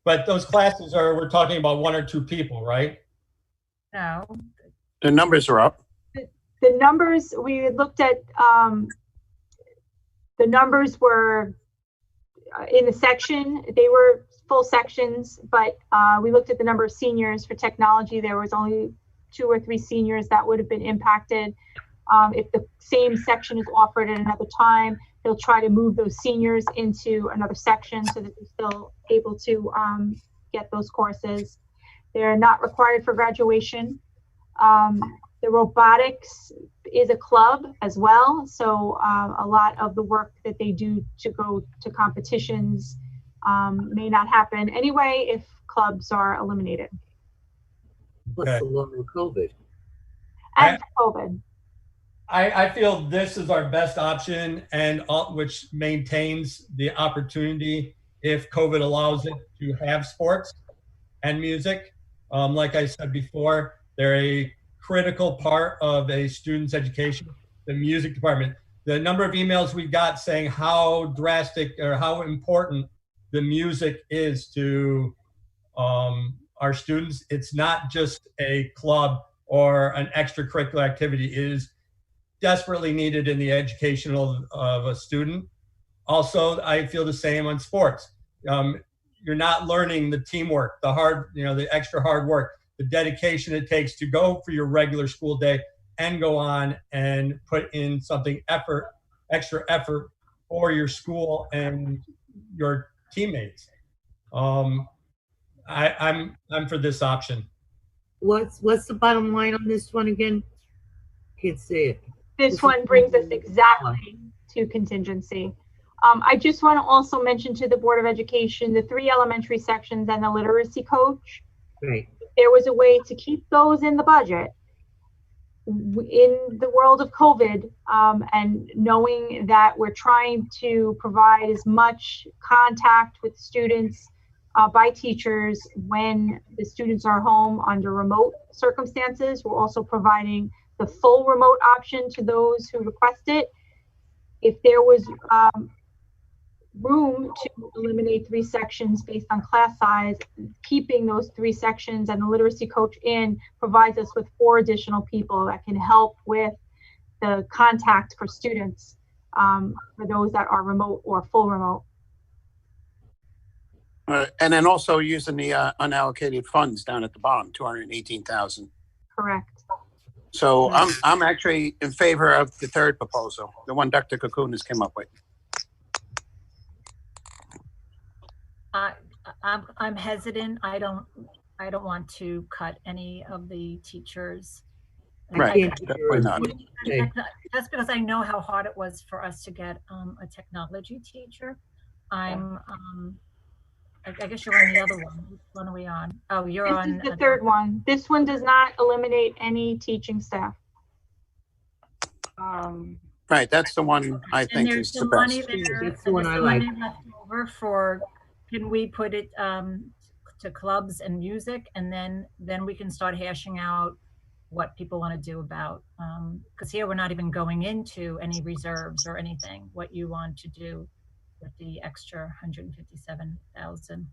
but those classes we're talking about 1 or 2 people, right? No, the numbers are up. The numbers, we looked at, the numbers were in the section, they were full sections, but we looked at the number of seniors for technology. There was only 2 or 3 seniors that would have been impacted. If the same section is offered at another time, they'll try to move those seniors into another section so that they're still able to get those courses. They're not required for graduation. The robotics is a club as well. So a lot of the work that they do to go to competitions may not happen anyway if clubs are eliminated. Plus along with COVID. And COVID. I feel this is our best option, and which maintains the opportunity, if COVID allows it, to have sports and music. Like I said before, they're a critical part of a student's education, the music department. The number of emails we got saying how drastic or how important the music is to our students. It's not just a club or an extracurricular activity. It is desperately needed in the education of a student. Also, I feel the same on sports. You're not learning the teamwork, the hard, the extra hard work, the dedication it takes to go for your regular school day and go on and put in something extra effort for your school and your teammates. I'm for this option. What's the bottom line on this one again? Can't say it. This one brings us exactly to contingency. I just want to also mention to the Board of Education, the 3 elementary sections and the literacy coach. Right. There was a way to keep those in the budget in the world of COVID, and knowing that we're trying to provide as much contact with students by teachers when the students are home under remote circumstances. We're also providing the full remote option to those who request it. If there was room to eliminate 3 sections based on class size, keeping those 3 sections and the literacy coach in provides us with 4 additional people that can help with the contact for students, for those that are remote or full remote. And then also using the unallocated funds down at the bottom, 218,000. Correct. So I'm actually in favor of the 3rd proposal, the one Dr. Koukounis came up with. I'm hesitant. I don't want to cut any of the teachers. Right, definitely not. That's because I know how hard it was for us to get a technology teacher. I guess you're on the other one. Which one are we on? Oh, you're on. This is the 3rd one. This one does not eliminate any teaching staff. Right, that's the one I think is the best. That's the one I like. Left over for, can we put it to clubs and music, and then we can start hashing out what people want to do about, because here we're not even going into any reserves or anything, what you want to do with the extra 157,000.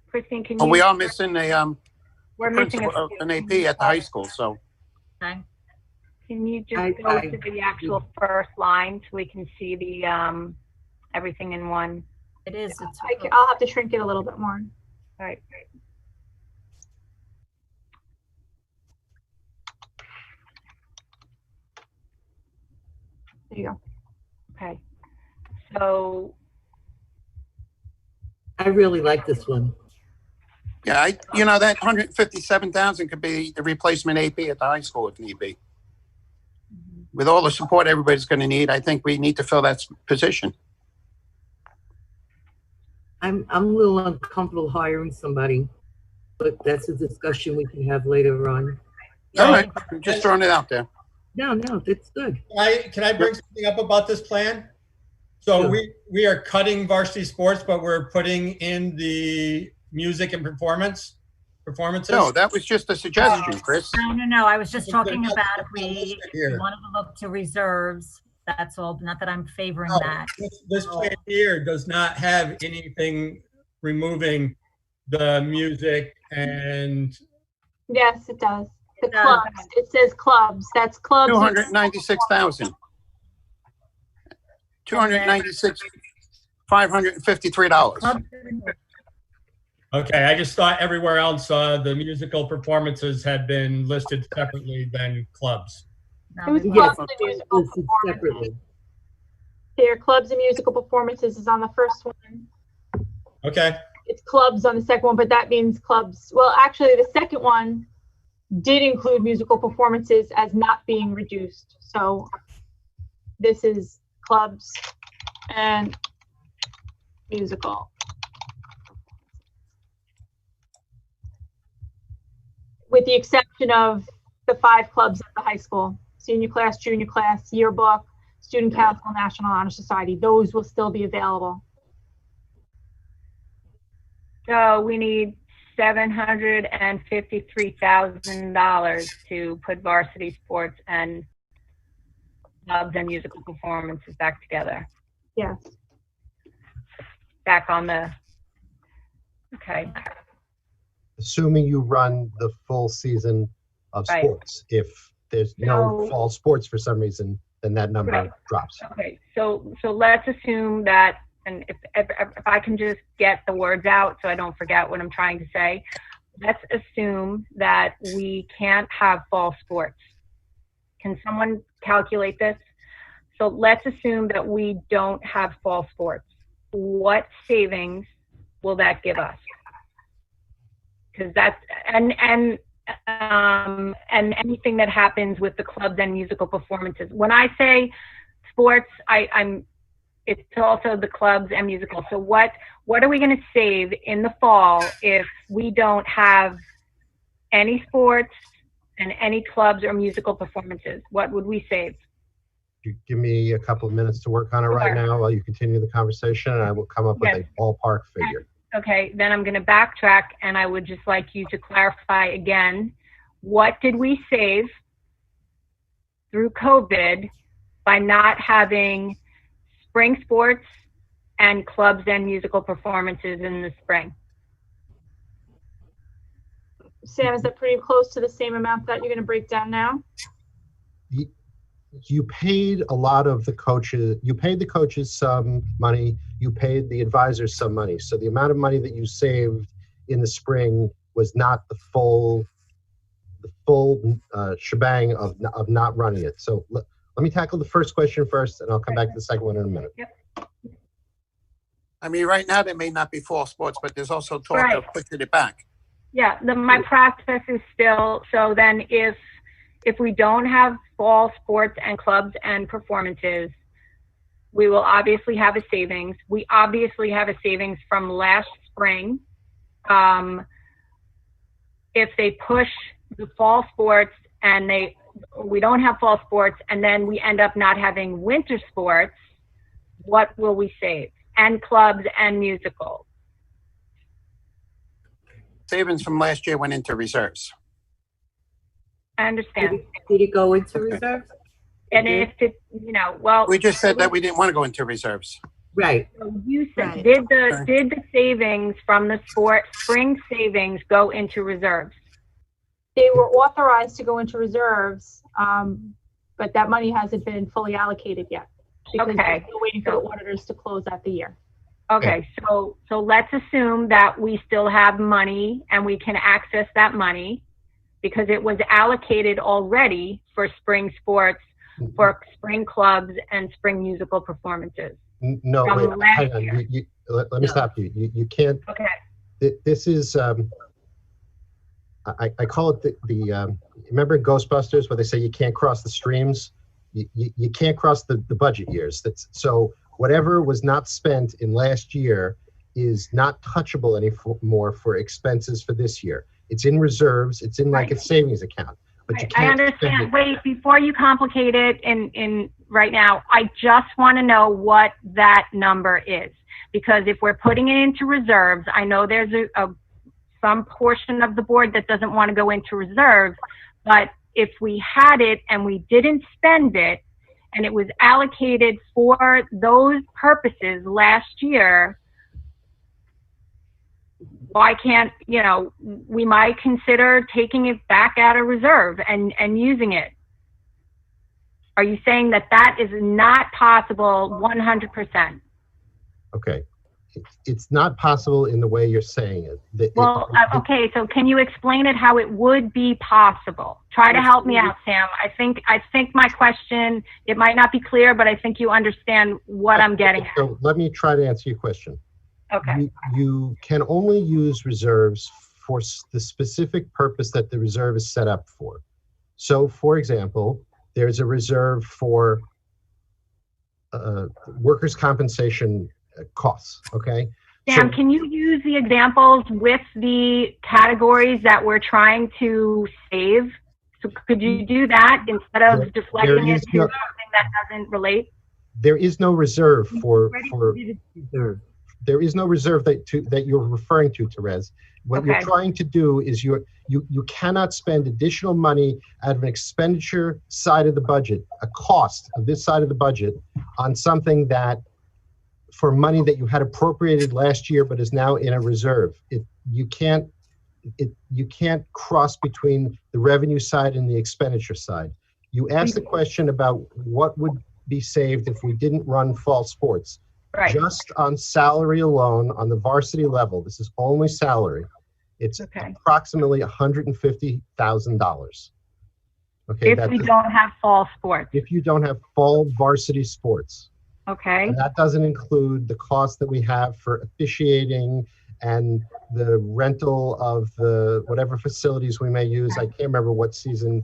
Christine, can Well, you? we are missing We're missing an AP at the high school, so. Okay. Can you just go to the actual first line so we can see the everything in one? It is. I'll have to shrink it a little bit more. All right. There you go. Okay. So I really like this one. Yeah, that 157,000 could be the replacement AP at the high school if need be. With all the support everybody's going to need, I think we need to fill that position. I'm a little uncomfortable hiring somebody, but that's a discussion we can have later on. All right, I'm just throwing it out there. No, that's good. Can I bring something up about this plan? So Sure. we are cutting varsity sports, but we're putting in the music and performances? No, that was just a suggestion, Chris. No. I was just talking about if we Here. wanted to look to reserves. That's all. Not that I'm favoring No, that. this plan here does not have anything removing the music and. Yes, it does. The It does. clubs. It says clubs. That's clubs. 296,000. 296, $553. Okay, I just thought everywhere else the musical performances had been listed separately than clubs. It was No, clubs Yes, and musical listed performances. separately. There, clubs and musical performances is on the first one. Okay, It's clubs on the second one, but that means clubs. Well, actually, the second one did include musical performances as not being reduced. So this is clubs and musical. With the exception of the 5 clubs at the high school: senior class, junior class, yearbook, student council, National Honor Society. Those will still be available. So we need $753,000 to put varsity sports and clubs and musical performances back together. Yes. Back on the, okay. Assuming you run the full season of Right. sports. If there's no So- fall sports for some reason, then that number Right. drops. Okay, so let's assume that, and if I can just get the words out so I don't forget what I'm trying to say, let's assume that we can't have fall sports. Can someone calculate this? So let's assume that we don't have fall sports. What savings will that give us? Because that's and anything that happens with the clubs and musical performances. When I say sports, it's also the clubs and musical. So what are we going to save in the fall if we don't have any sports and any clubs or musical performances? What would we save? You give me a couple of minutes to work on it right Sure. now while you continue the conversation, and I will come up with a ballpark figure. Okay, then I'm going to backtrack, and I would just like you to clarify again, what did we save through COVID by not having spring sports and clubs and musical performances in the spring? Sam, is that pretty close to the same amount that you're going to break down now? You paid a lot of the coaches, you paid the coaches some money, you paid the advisors some money. So the amount of money that you saved in the spring was not the full shebang of not running it. So let me tackle the first question first, and I'll come back to the second one in a minute. Yep. I mean, right now there may not be fall sports, but there's also talk Right. of pushing it back. Yeah, my process is still, so then if we don't have fall sports and clubs and performances, we will obviously have a savings. We obviously have a savings from last spring. If they push the fall sports and we don't have fall sports, and then we end up not having winter sports, what will we save? And clubs and musicals. Savings from last year went into reserves. I understand. Did it go into reserve? And Mhm. if it, well. We just said that we didn't want to go into reserves. Right. So you said, Right. did the savings from the spring savings go into reserves? They were authorized to go into reserves, but that money hasn't been fully allocated yet. Because Okay. we're still waiting for the auditors to close out the year. Okay, so let's assume that we still have money and we can access that money because it was allocated already for spring sports, for spring clubs and spring musical performances. No, From wait, last hang on. year. Let me stop you. You can't. Okay. This is. I call it the remember Ghostbusters where they say you can't cross the streams. You can't cross the budget years. So whatever was not spent in last year is not touchable anymore for expenses for this year. It's in reserves. It's in like a savings account. But you I can't spend understand. it. Wait, before you complicate it in right now, I just want to know what that number is. Because if we're putting it into reserves, I know there's some portion of the board that doesn't want to go into reserves, but if we had it and we didn't spend it and it was allocated for those purposes last year, why can't, you know, we might consider taking it back out of reserve and using it. Are you saying that that is not possible 100%? Okay. It's not possible in the way you're saying it. Okay, so can you explain it how it would be possible? Try to help me out, Sam. I think my question, it might not be clear, but I think you understand what I'm getting at. So let me try to answer your question. Okay. You can only use reserves for the specific purpose that the reserve is set up for. So, for example, there's a reserve for workers' compensation costs, okay? Sam, can you use the examples with the categories that we're trying to save? So could you do that instead of deflecting it to something that doesn't relate? There is no reserve there is no reserve that you're referring to, Therese. What you're trying to do is you cannot spend additional money out of an expenditure side of the budget, a cost of this side of the budget, on something that, for money that you had appropriated last year but is now in a reserve. You can't cross between the revenue side and the expenditure side. You asked the question about what would be saved if we didn't run fall sports. Right. Just on salary alone, on the varsity level, this is only salary, it's approximately $150,000. Okay, if we don't have fall sports. If you don't have fall varsity sports. Okay. And that doesn't include the cost that we have for officiating and the rental of the whatever facilities we may use. I can't remember what season.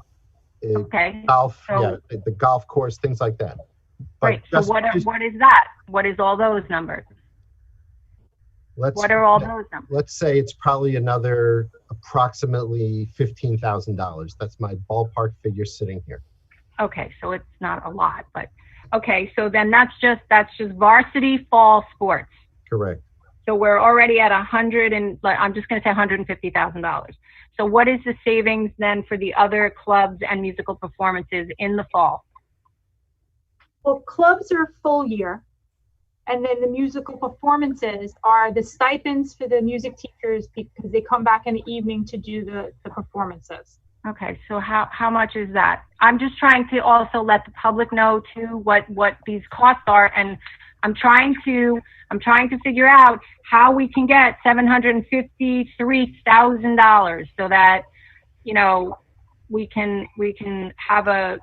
Golf, the golf course, things like that. Right. So what is that? What is all those numbers? What are all those numbers? Let's say it's probably another approximately $15,000. That's my ballpark figure sitting here. Okay, so it's not a lot, but okay, so then that's just varsity fall sports. Correct. So we're already at I'm just going to say $150,000. So what is the savings then for the other clubs and musical performances in the fall? Well, clubs are full year, and then the musical performances are the stipends for the music teachers because they come back in the evening to do the performances. Okay, so how much is that? I'm just trying to also let the public know too what these costs are, and I'm trying to figure out how we can get $753,000 so that, you know, we can have a.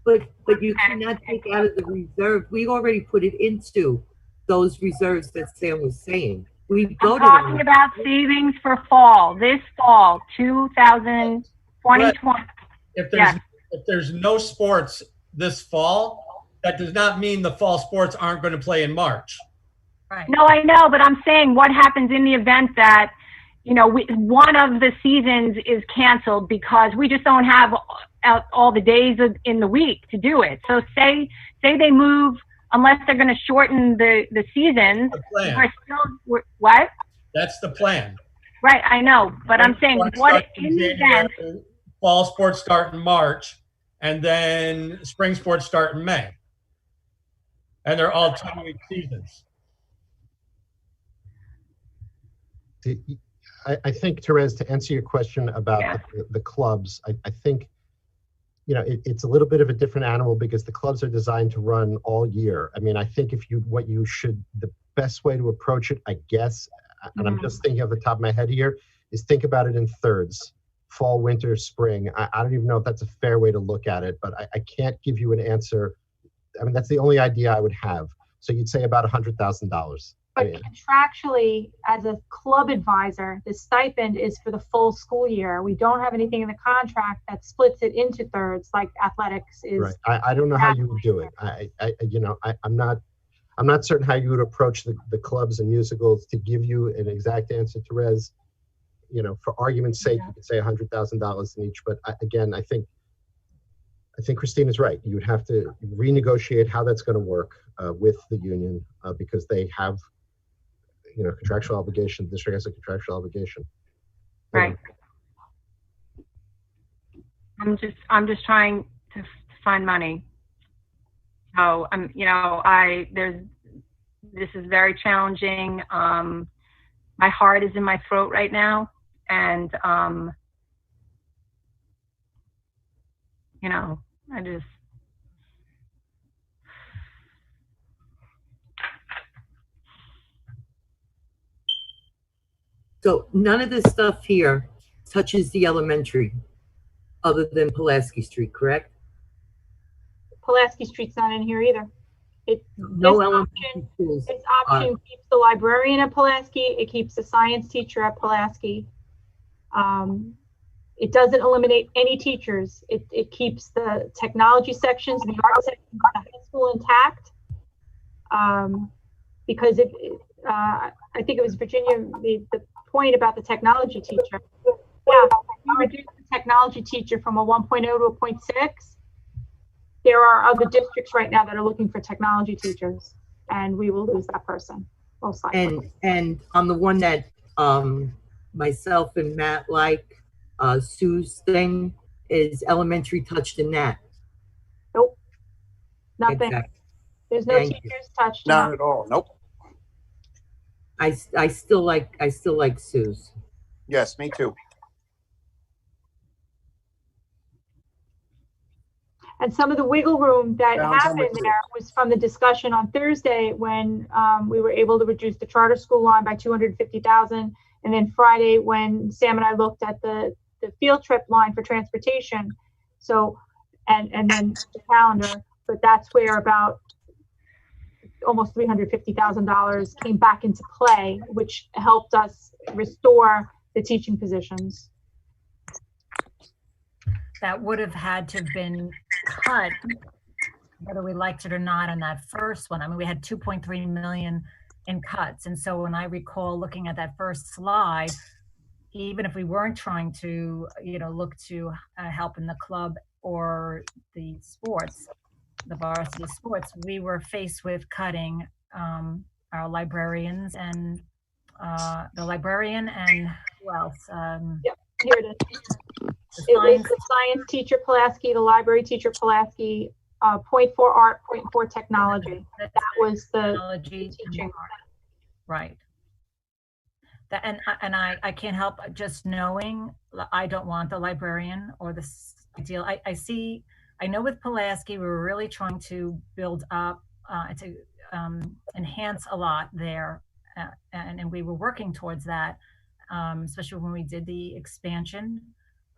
But you cannot take out of the reserve. We already put it into those reserves that Sam was saying. We I'm talking about savings for fall, this fall, 2020. If there's no sports this fall, that does not mean the fall sports aren't going to play in March. Right. No, I know, but I'm saying what happens in the event that, you know, one of the seasons is canceled because we just don't have all the days in the week to do it. So say they move, unless they're going to shorten the seasons. What? That's the plan. Right, I know, but I'm saying what in the event. Fall sports start in March, and then spring sports start in May. And they're all 2-week seasons. I think, Therese, to answer your question about the clubs, I think, you know, it's a little bit of a different animal because the clubs are designed to run all year. I mean, I think the best way to approach it, I guess, and I'm just thinking off the top of my head here, is think about it in thirds: fall, winter, spring. I don't even know if that's a fair way to look at it, but I can't give you an answer. I mean, that's the only idea I would have. So you'd say about $100,000. But contractually, as a club advisor, the stipend is for the full school year. We don't have anything in the contract that splits it into thirds like athletics is. Right. I don't know how you would do it. I'm not certain how you would approach the clubs and musicals to give you an exact answer, Therese. You know, for argument's sake, you could say $100,000 in each. But again, I think Christina's right. You would have to renegotiate how that's going to work with the union because they have, contractual obligation. The district has a contractual obligation. Right. I'm just trying to find money. So this is very challenging. My heart is in my throat right now, and I just. So none of this stuff here touches the elementary other than Pulaski Street, correct? Pulaski Street's not in here either. No elementary schools. This option keeps the librarian at Pulaski. It keeps the science teacher at Pulaski. It doesn't eliminate any teachers. It keeps the technology sections and the art sections at the high school intact. Because I think it was Virginia, the point about the technology teacher. Yeah, we reduced the technology teacher from a 1.0 to a 0.6. There are other districts right now that are looking for technology teachers, and we will lose that person, most likely. And on the one that myself and Matt Sue's thing is elementary touched in that. Nope, nothing. Exactly. There's no teachers touched. Not at all. Nope. I still like Sue's. Yes, me too. And some of the wiggle room that happened there was from the discussion on Thursday when we were able to reduce the charter school line by $250,000, and then Friday when Sam and I looked at the field trip line for transportation. So, and then the calendar, but that's where about almost $350,000 came back into play, which helped us restore the teaching positions. That would have had to have been cut, whether we liked it or not, on that first one. I mean, we had 2.3 million in cuts. And so when I recall looking at that first slide, even if we weren't trying to, look to help in the club or the sports, the varsity sports, we were faced with cutting our librarians and the librarian and who else? Yep, here it is. It was the science teacher Pulaski, the library teacher Pulaski, 0.4 art, 0.4 technology. That was the teaching. Right. That, and I can't help just knowing I don't want the librarian or the deal. I know with Pulaski we were really trying to build up to enhance a lot there, and we were working towards that, especially when we did the expansion.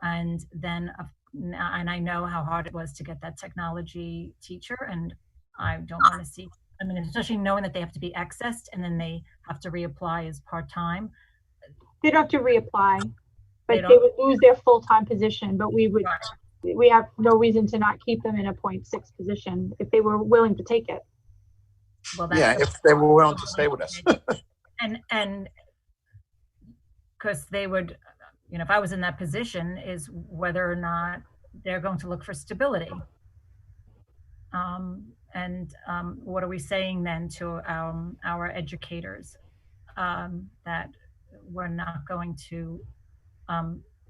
And then, and I know how hard it was to get that technology teacher, and I don't want to see, especially knowing that they have to be accessed and then they have to reapply as part-time. They don't have to reapply, but they would lose their full-time position, but we would, we have no reason to not keep them in a 0.6 position if they were willing to take it. Well, if they were willing to stay with us. and because they would, if I was in that position, is whether or not they're going to look for stability. What are we saying then to our educators? That we're not going to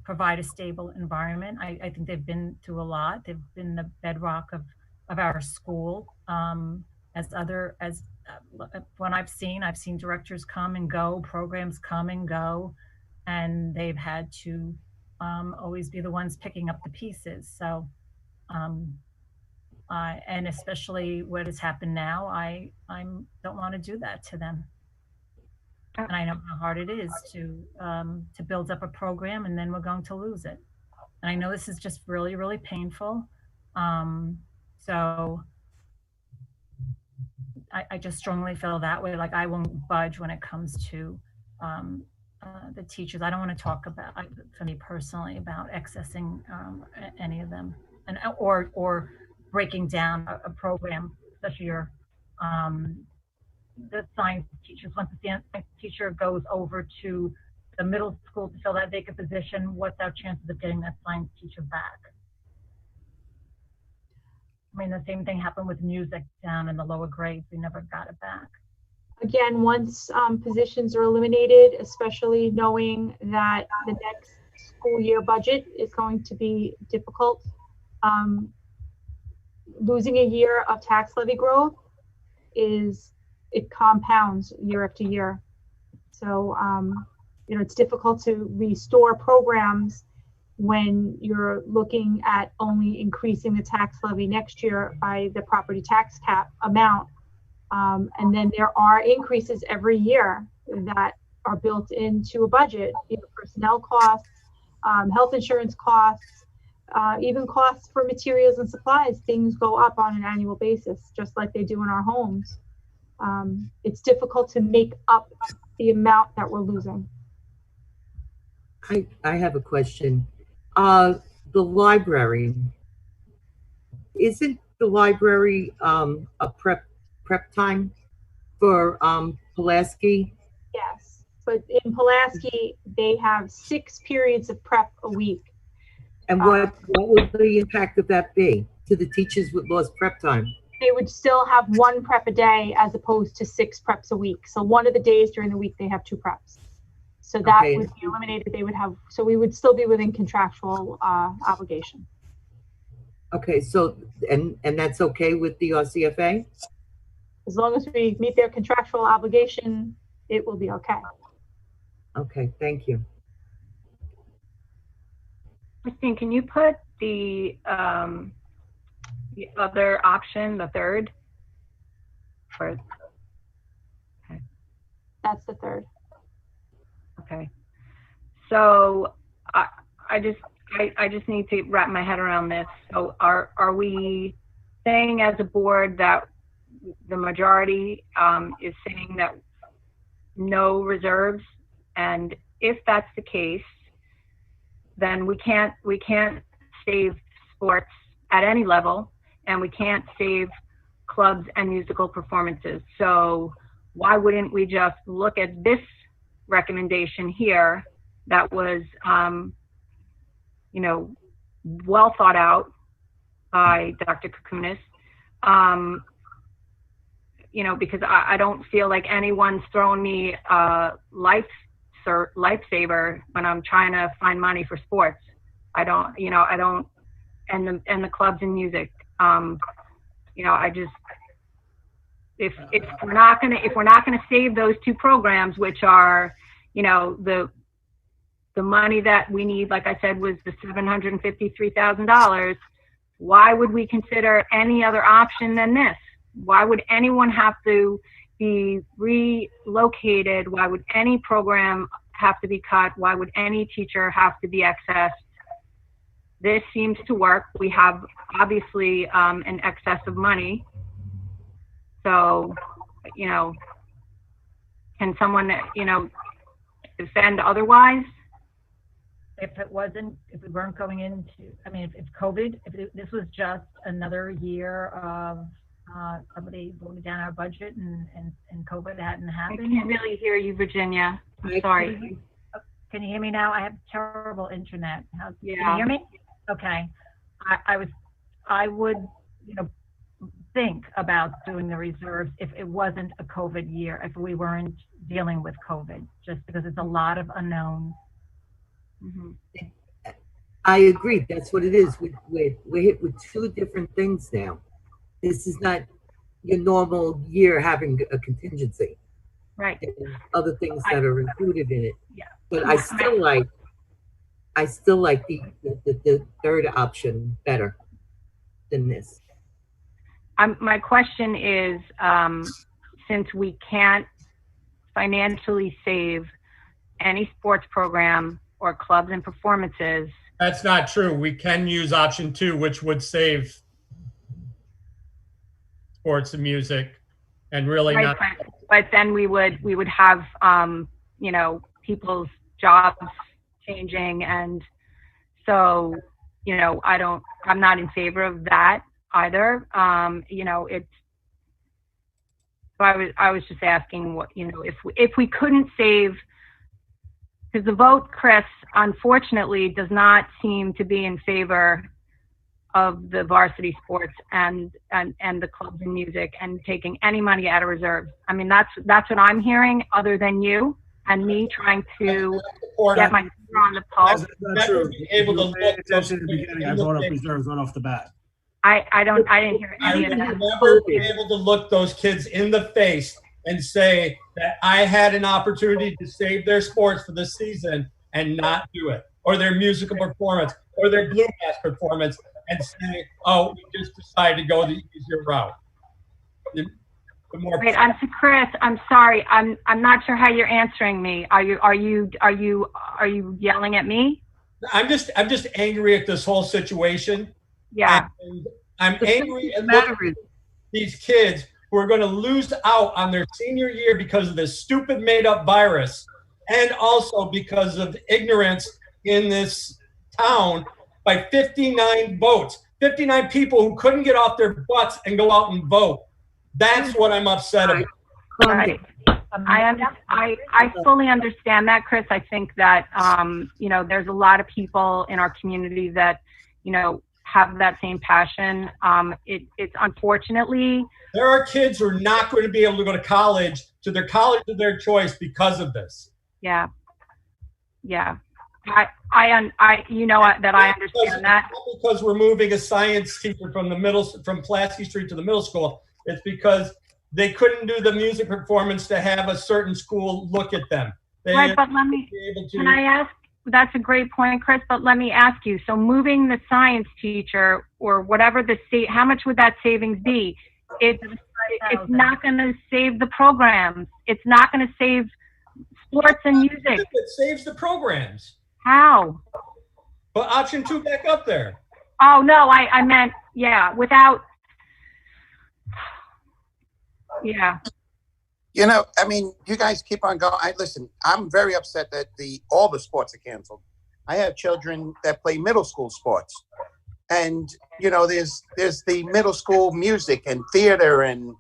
provide a stable environment. I think they've been through a lot. They've been the bedrock of our school. When I've seen directors come and go, programs come and go, and they've had to always be the ones picking up the pieces. So, and especially what has happened now, I don't want to do that to them. And I know how hard it is to build up a program, and then we're going to lose it. And I know this is just really, really painful. So I just strongly feel that way. Like I won't budge when it comes to the teachers. I don't want to talk about, for me personally, about accessing any of them, and or breaking down a program, especially your the science teachers. Once the science teacher goes over to the middle school to fill that vacant position, what's our chances of getting that science teacher back? I mean, the same thing happened with music down in the lower grades. We never got it back. Again, once positions are eliminated, especially knowing that the next school year budget is going to be difficult, losing a year of tax levy growth it compounds year after year. So, you know, it's difficult to restore programs when you're looking at only increasing the tax levy next year by the property tax cap amount. And then there are increases every year that are built into a budget, you know, personnel costs, health insurance costs, even costs for materials and supplies. Things go up on an annual basis, just like they do in our homes. It's difficult to make up the amount that we're losing. I have a question. The library, isn't the library a prep time for Pulaski? Yes, but in Pulaski, they have 6 periods of prep a week. And what would the impact of that be to the teachers with lost prep time? They would still have 1 prep a day as opposed to 6 preps a week. So one of the days during the week, they have 2 preps. So that Okay. would be eliminated. They would have, so we would still be within contractual obligation. Okay, so, and that's okay with the RCFA? As long as we meet their contractual obligation, it will be okay. Okay, thank you. Christine, can you put the other option, the third? For, okay. That's the third. Okay. So I just need to wrap my head around this. So are we saying as a board that the majority is saying that no reserves? And if that's the case, then we can't save sports at any level, and we can't save clubs and musical performances. So why wouldn't we just look at this recommendation here that was, you know, well thought out by Dr. Kukunis, you know, because I don't feel like anyone's thrown me a lifesaver when I'm trying to find money for sports. I don't, you know, and the clubs and music, you know, I just, if we're not gonna save those 2 programs, which are, you know, the money that we need, like I said, was the $753,000. Why would we consider any other option than this? Why would anyone have to be relocated? Why would any program have to be cut? Why would any teacher have to be accessed? This seems to work. We have obviously an excess of money. So, you know, can someone, you know, defend otherwise? If we weren't going into, I mean, if COVID, this was just another year of somebody voted down our budget and COVID hadn't happened. I can't really hear you, Virginia. I'm sorry. Can you hear me now? I have terrible internet. Yeah. Can you hear me? Okay. I would, you know, think about doing the reserves if it wasn't a COVID year, if we weren't dealing with COVID, just because it's a lot of unknowns. Mm-hmm. I agree. That's what it is. We're hit with 2 different things now. This is not your normal year having a contingency. Right. And other things that are included in it. Yeah. But I still like the third option better than this. My question is, since we can't financially save any sports program or clubs and performances. That's not true. We can use option 2, which would save sports and music, and really right, not. But then we would have, you know, people's jobs changing, and so, you know, I'm not in favor of that either. You know, so I was just asking what, you know, if we couldn't save, because the vote, Chris, unfortunately, does not seem to be in favor of the varsity sports and the clubs and music and taking any money out of reserves. I mean, that's what I'm hearing, other than you and me trying to get my finger on the pulse. That's not true. Able to If you look pay attention in the beginning, I brought up reserves right off the bat. I didn't hear any of that. never be able to look those kids in the face and say that I had an opportunity to save their sports for the season and not do it, or their musical performance, or their bluegrass performance, and say, "Oh, we just decided to go the easier route." Wait, Chris, I'm sorry. I'm not sure how you're answering me. Are you yelling at me? I'm just angry at this whole situation. Yeah. And I'm angry at these kids who are going to lose out on their senior year because of this stupid made-up virus, and also because of ignorance in this town by 59 votes. 59 people who couldn't get off their butts and go out and vote. That's what I'm upset about. Right. I fully understand that, Chris. I think that, there's a lot of people in our community that, have that same passion. It's unfortunately. There are kids who are not going to be able to go to college, to their college of their choice, because of this. Yeah. Yeah. I understand that. Not because we're moving a science teacher from Pulaski Street to the middle school. It's because they couldn't do the music performance to have a certain school look at them. Right, but can I ask, that's a great point, Chris, but let me ask you, so moving the science teacher or whatever how much would that savings be? It's not going to save the programs. It's not going to save sports and music. It saves the programs. How? Put option 2 back up there. Oh, no, I meant, without. Yeah. I mean, you guys keep on going. Listen, I'm very upset that all the sports are canceled. I have children that play middle school sports, and there's the middle school music and theater, and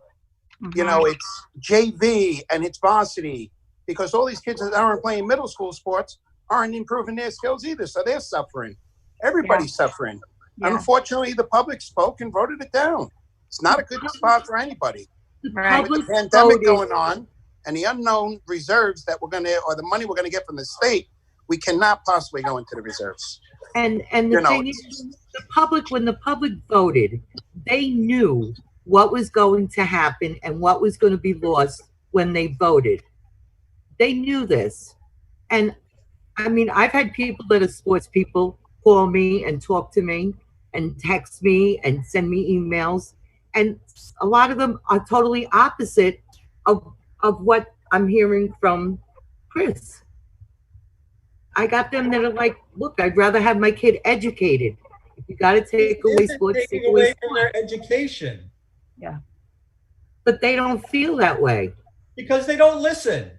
it's JV and it's varsity, because all these kids that aren't playing middle school sports aren't improving their skills either, so they're suffering. Everybody's suffering. Yeah. Unfortunately, the public spoke and voted it down. It's not a good spot for anybody. Right. With the pandemic going on and the unknown reserves that or the money we're going to get from the state, we cannot possibly go into the reserves. And the thing is, when the public voted, they knew what was going to happen and what was going to be lost when they voted. They knew this. And I mean, I've had people that are sports people call me and talk to me and text me and send me emails. And a lot of them are totally opposite of what I'm hearing from Chris. I got them that are like, look, I'd rather have my kid educated. If you got to take away sports, take away from their education. Yeah. But they don't feel that way. Because they don't listen.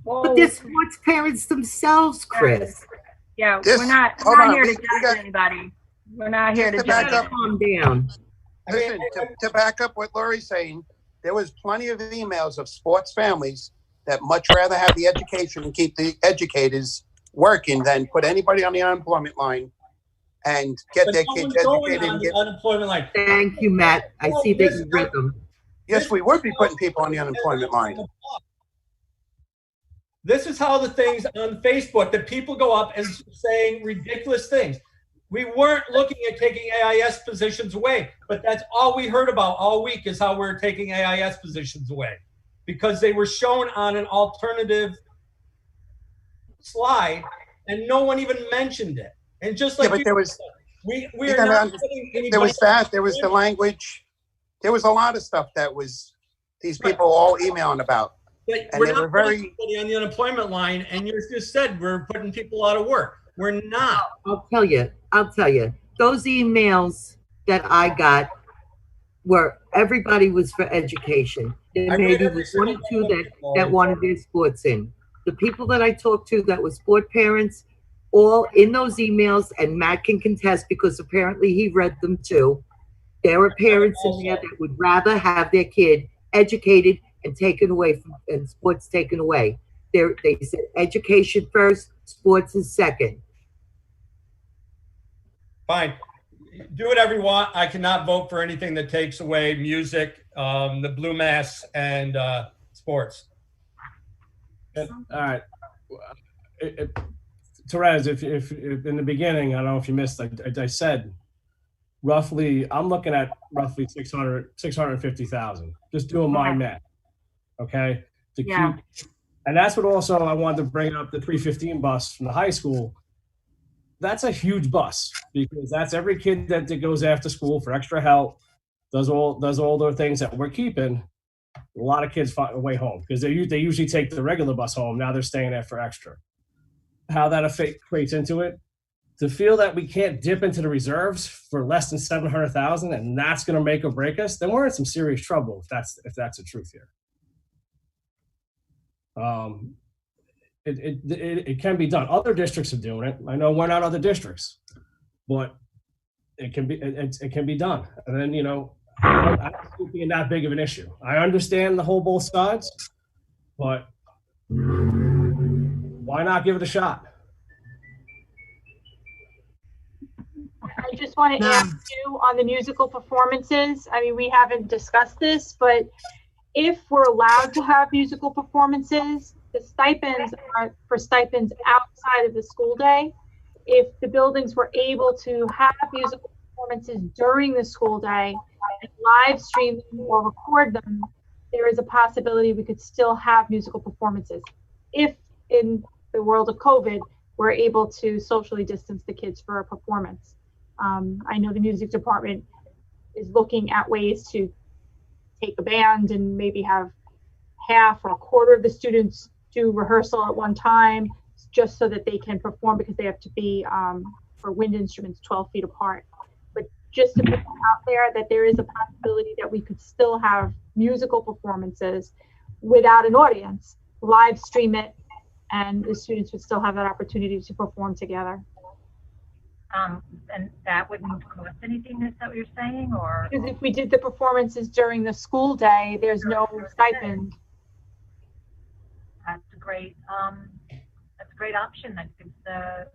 But they're sports parents themselves, Chris. Yeah, we're not here to judge anybody. We're not here to judge. Calm down. Listen, to back up what Lori's saying, there was plenty of emails of sports families that much rather have the education and keep the educators working than put anybody on the unemployment line and get their kids educated. And get unemployment line. Thank you, Matt. I see that you read them. Yes, we would be putting people on the unemployment line. This is how the things on Facebook that people go up and saying ridiculous things. We weren't looking at taking AIS positions away, but that's all we heard about all week is how we're taking AIS positions away, because they were shown on an alternative slide and no one even mentioned it. And just like there was that, there was the language, there was a lot of stuff that was these people all emailing about. But and we're they not were very putting anybody on the unemployment line, and you just said we're putting people out of work. We're not. I'll tell you. Those emails that I got were everybody was for education. There maybe was one or two that wanted their sports in. The people that I talked to that were sport parents, all in those emails, and Matt can contest because apparently he read them too. There were parents in there that would rather have their kid educated and taken away and sports taken away. They said education first, sports is second. Fine. do whatever you want. I cannot vote for anything that takes away music, the blue mass, and sports. All right. Therese, if in the beginning, I don't know if you missed, I said roughly, I'm looking at roughly 650,000. Just doing my math. Okay. To keep, and that's what also I wanted to bring up the 315 bus from the high school. That's a huge bus because that's every kid that goes after school for extra help, does all the things that we're keeping. A lot of kids find a way home because they usually take the regular bus home. Now they're staying there for extra. How that equates into it, to feel that we can't dip into the reserves for less than 700,000 and that's going to make or break us, then we're in some serious trouble if that's the truth here. It can be done. Other districts are doing it. I know we're not other districts, but it can be done. And then, I don't see it being that big of an issue. I understand the whole both sides, but why not give it a shot? I just want to ask you on the musical performances. I mean, we haven't discussed this, but if we're allowed to have musical performances, the stipends are for stipends outside of the school day. If the buildings were able to have musical performances during the school day and live stream them or record them, there is a possibility we could still have musical performances. If in the world of COVID, we're able to socially distance the kids for a performance. I know the music department is looking at ways to take a band and maybe have half or a quarter of the students do rehearsal at one time, just so that they can perform, because they have to be, for wind instruments, 12 feet apart. But just to put it out there that there is a possibility that we could still have musical performances without an audience, live stream it, and the students would still have that opportunity to perform together. And that wouldn't cost anything, is that what you're saying? Or because if we did the performances during the school day, there's no stipend. That's a great option. That gives the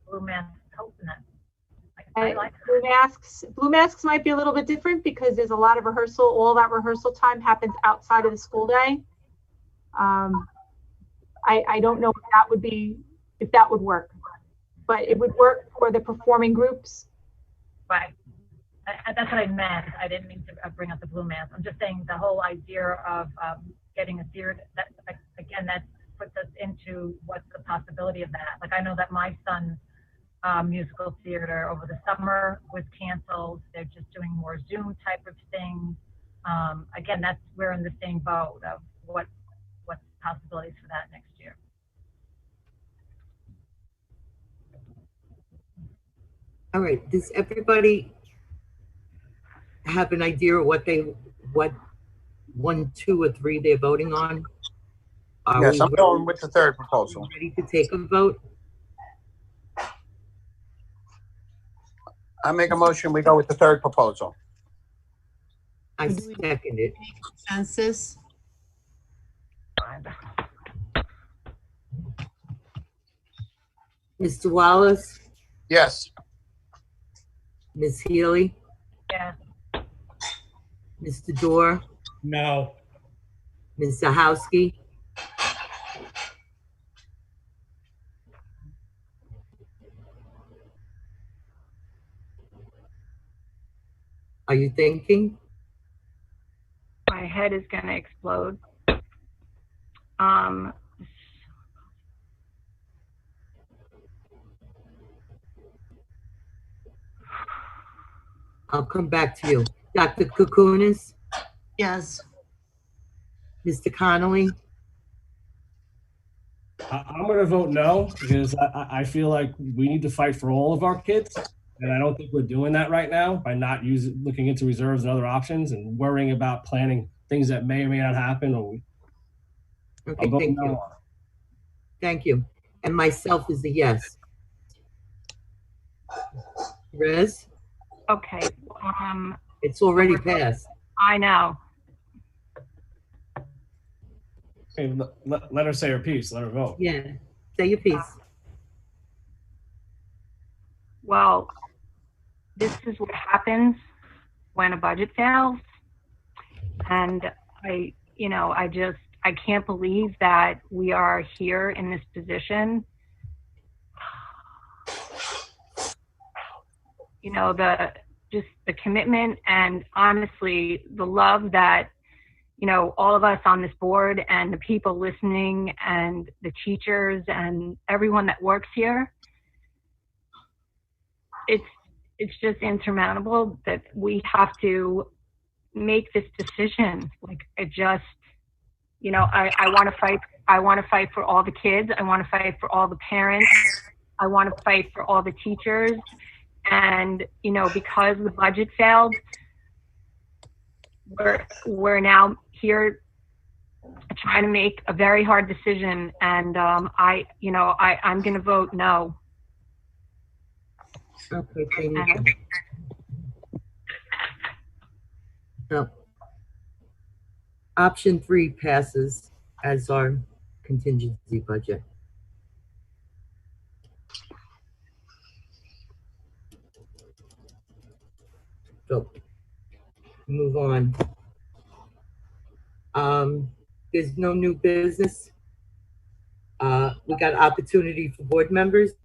blue masks hope in that. I like blue masks might be a little bit different because there's a lot of rehearsal. All that rehearsal time happens outside of the school day. I don't know if that would work, but it would work for the performing groups. Right. That's what I meant. I didn't mean to bring up the blue mask. I'm just saying the whole idea of getting a theater, that puts us into what's the possibility of that. Like, I know that my son's musical theater over the summer was canceled. They're just doing more Zoom type of things. Again, we're in the same boat of what's possibilities for that next year. All right, does everybody have an idea of what 1, 2, or 3 they're voting on? Yes, I'm going with the third proposal. Ready to take a vote? I make a motion, we go with the third proposal. I second it. Consensus? Mr. Wallace? Yes. Ms. Healy? Yeah. Mr. Dorr? No. Ms. Zahowski? Are you thinking? My head is going to explode. I'll come back to you. Dr. Kukunis? Yes. Mr. Connolly? I'm going to vote no because I feel like we need to fight for all of our kids. And I don't think we're doing that right now by not looking into reserves and other options and worrying about planning things that may or may not happen. Okay, thank you. Thank you. And myself is a yes. Rez? Okay. It's already passed. I know. Hey, let her say her piece. Let her vote. Yeah, say your piece. well, this is what happens when a budget fails. And I can't believe that we are here in this position. You know, the commitment and honestly the love that, you know, all of us on this board and the people listening and the teachers and everyone that works here, it's just insurmountable that we have to make this decision. Like, I want to fight. I want to fight for all the kids. I want to fight for all the parents. I want to fight for all the teachers. And, you know, because the budget failed, we're now here trying to make a very hard decision. And I'm going to vote no. Okay, thank you. No. Option 3 passes as our contingency budget. So, move on. There's no new business. We got opportunity for board members.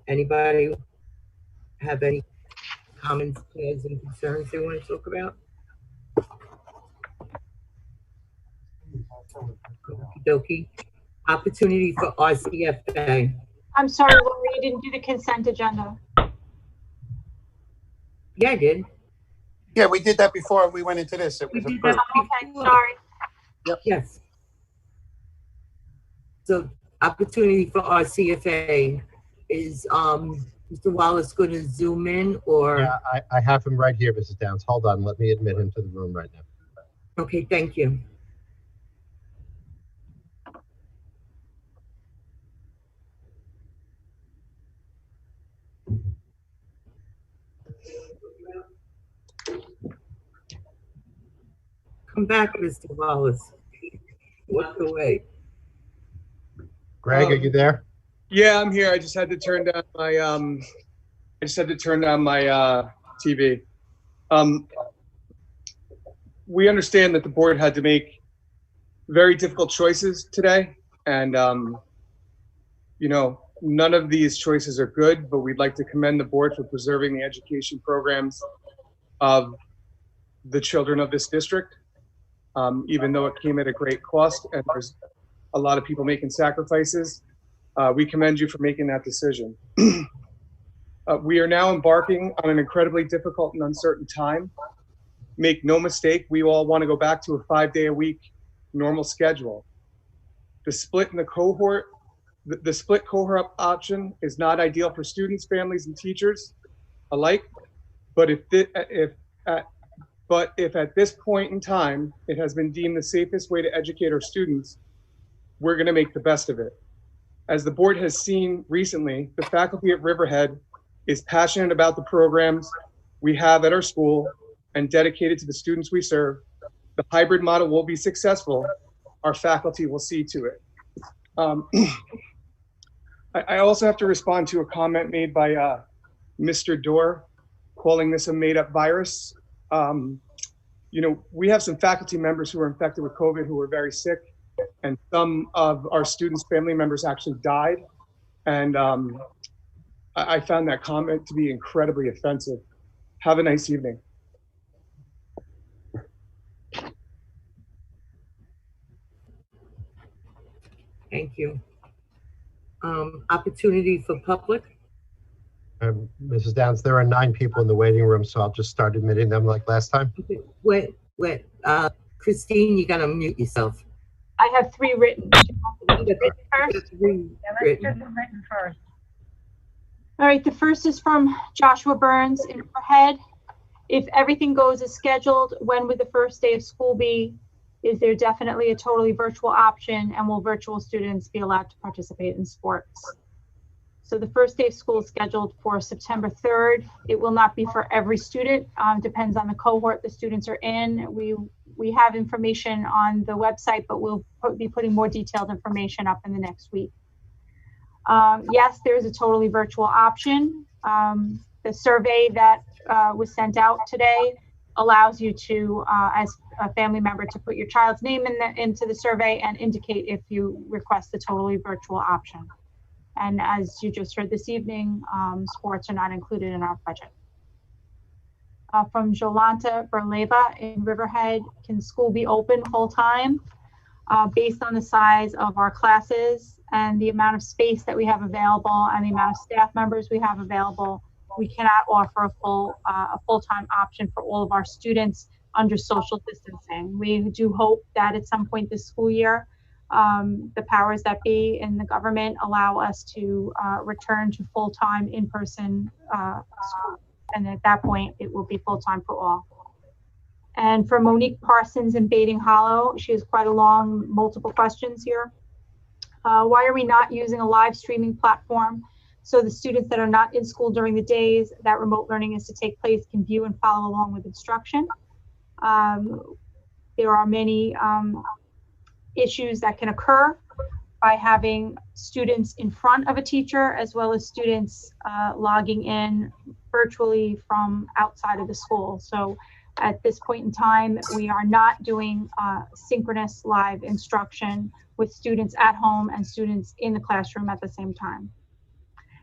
Anybody have any comments, plans, and concerns they want to talk about? Okie dokie. Opportunity for RCFA. I'm sorry, Lori, you didn't do the consent agenda. Yeah, I did. Yeah, we did that before we went into this. It was We did approved. that. Okay, sorry. Yep. Yes. So opportunity for RCFA is Mr. Wallace going to zoom in or? Yeah, I have him right here, Mrs. Downs. Hold on, let me admit him to the room right now. Okay, thank you. Come back, Mr. Wallace. Walk away. Greg, are you there? Yeah, I'm here. I just had to turn down my TV. We understand that the board had to make very difficult choices today, and none of these choices are good, but we'd like to commend the board for preserving the education programs of the children of this district, even though it came at a great cost and there's a lot of people making sacrifices. We commend you for making that decision. We are now embarking on an incredibly difficult and uncertain time. Make no mistake, we all want to go back to a 5-day-a-week normal schedule. The split in the cohort, the split cohort option is not ideal for students, families, and teachers alike. But if at this point in time it has been deemed the safest way to educate our students, we're going to make the best of it. As the board has seen recently, the faculty at Riverhead is passionate about the programs we have at our school and dedicated to the students we serve. The hybrid model will be successful. Our faculty will see to it. I also have to respond to a comment made by Mr. Dorr, calling this a made-up virus. We have some faculty members who are infected with COVID who are very sick, and some of our students' family members actually died. And I found that comment to be incredibly offensive. Have a nice evening. Thank you. Opportunity for public. Mrs. Downs, there are 9 people in the waiting room, so I'll just start admitting them like last time. Okay. Wait. Christine, you gotta mute yourself. I have 3 written. First. Written. First. All right, the first is from Joshua Burns in Riverhead. If everything goes as scheduled, when would the first day of school be? Is there definitely a totally virtual option, and will virtual students be allowed to participate in sports? So the first day of school is scheduled for September 3rd. It will not be for every student. Depends on the cohort the students are in. We have information on the website, but we'll be putting more detailed information up in the next week. Yes, there is a totally virtual option. The survey that was sent out today allows you to, as a family member, to put your child's name into the survey and indicate if you request the totally virtual option. And as you just heard this evening, sports are not included in our budget. From Jolanta Berleva in Riverhead, can school be open full-time? Based on the size of our classes and the amount of space that we have available and the amount of staff members we have available, we cannot offer a full-time option for all of our students under social distancing. We do hope that at some point this school year, the powers that be in the government allow us to return to full-time in-person school. And at that point, it will be full-time for all. And for Monique Parsons in Baiting Hollow, she has quite a long, multiple questions here. Why are we not using a live streaming platform so the students that are not in school during the days that remote learning is to take place can view and follow along with instruction? There are many issues that can occur by having students in front of a teacher as well as students logging in virtually from outside of the school. So at this point in time, we are not doing synchronous live instruction with students at home and students in the classroom at the same time.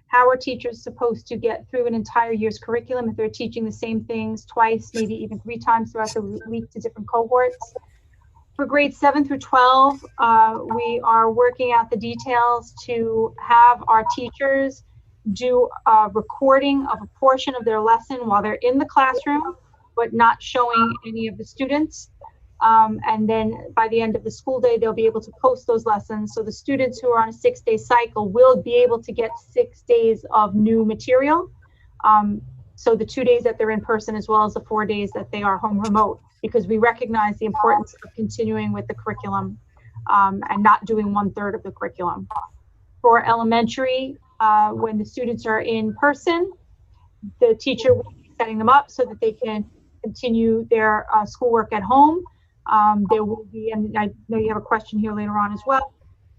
How are teachers supposed to get through an entire year's curriculum if they're teaching the same things twice, maybe even 3 times throughout the week to different cohorts? For grades 7 through 12, we are working out the details to have our teachers do a recording of a portion of their lesson while they're in the classroom, but not showing any of the students. And then by the end of the school day, they'll be able to post those lessons. So the students who are on a 6-day cycle will be able to get 6 days of new material. So the 2 days that they're in person, as well as the 4 days that they are home remote, because we recognize the importance of continuing with the curriculum and not doing 1/3 of the curriculum. For elementary, when the students are in person, the teacher will be setting them up so that they can continue their schoolwork at home. There will be, and I know you have a question here later on as well,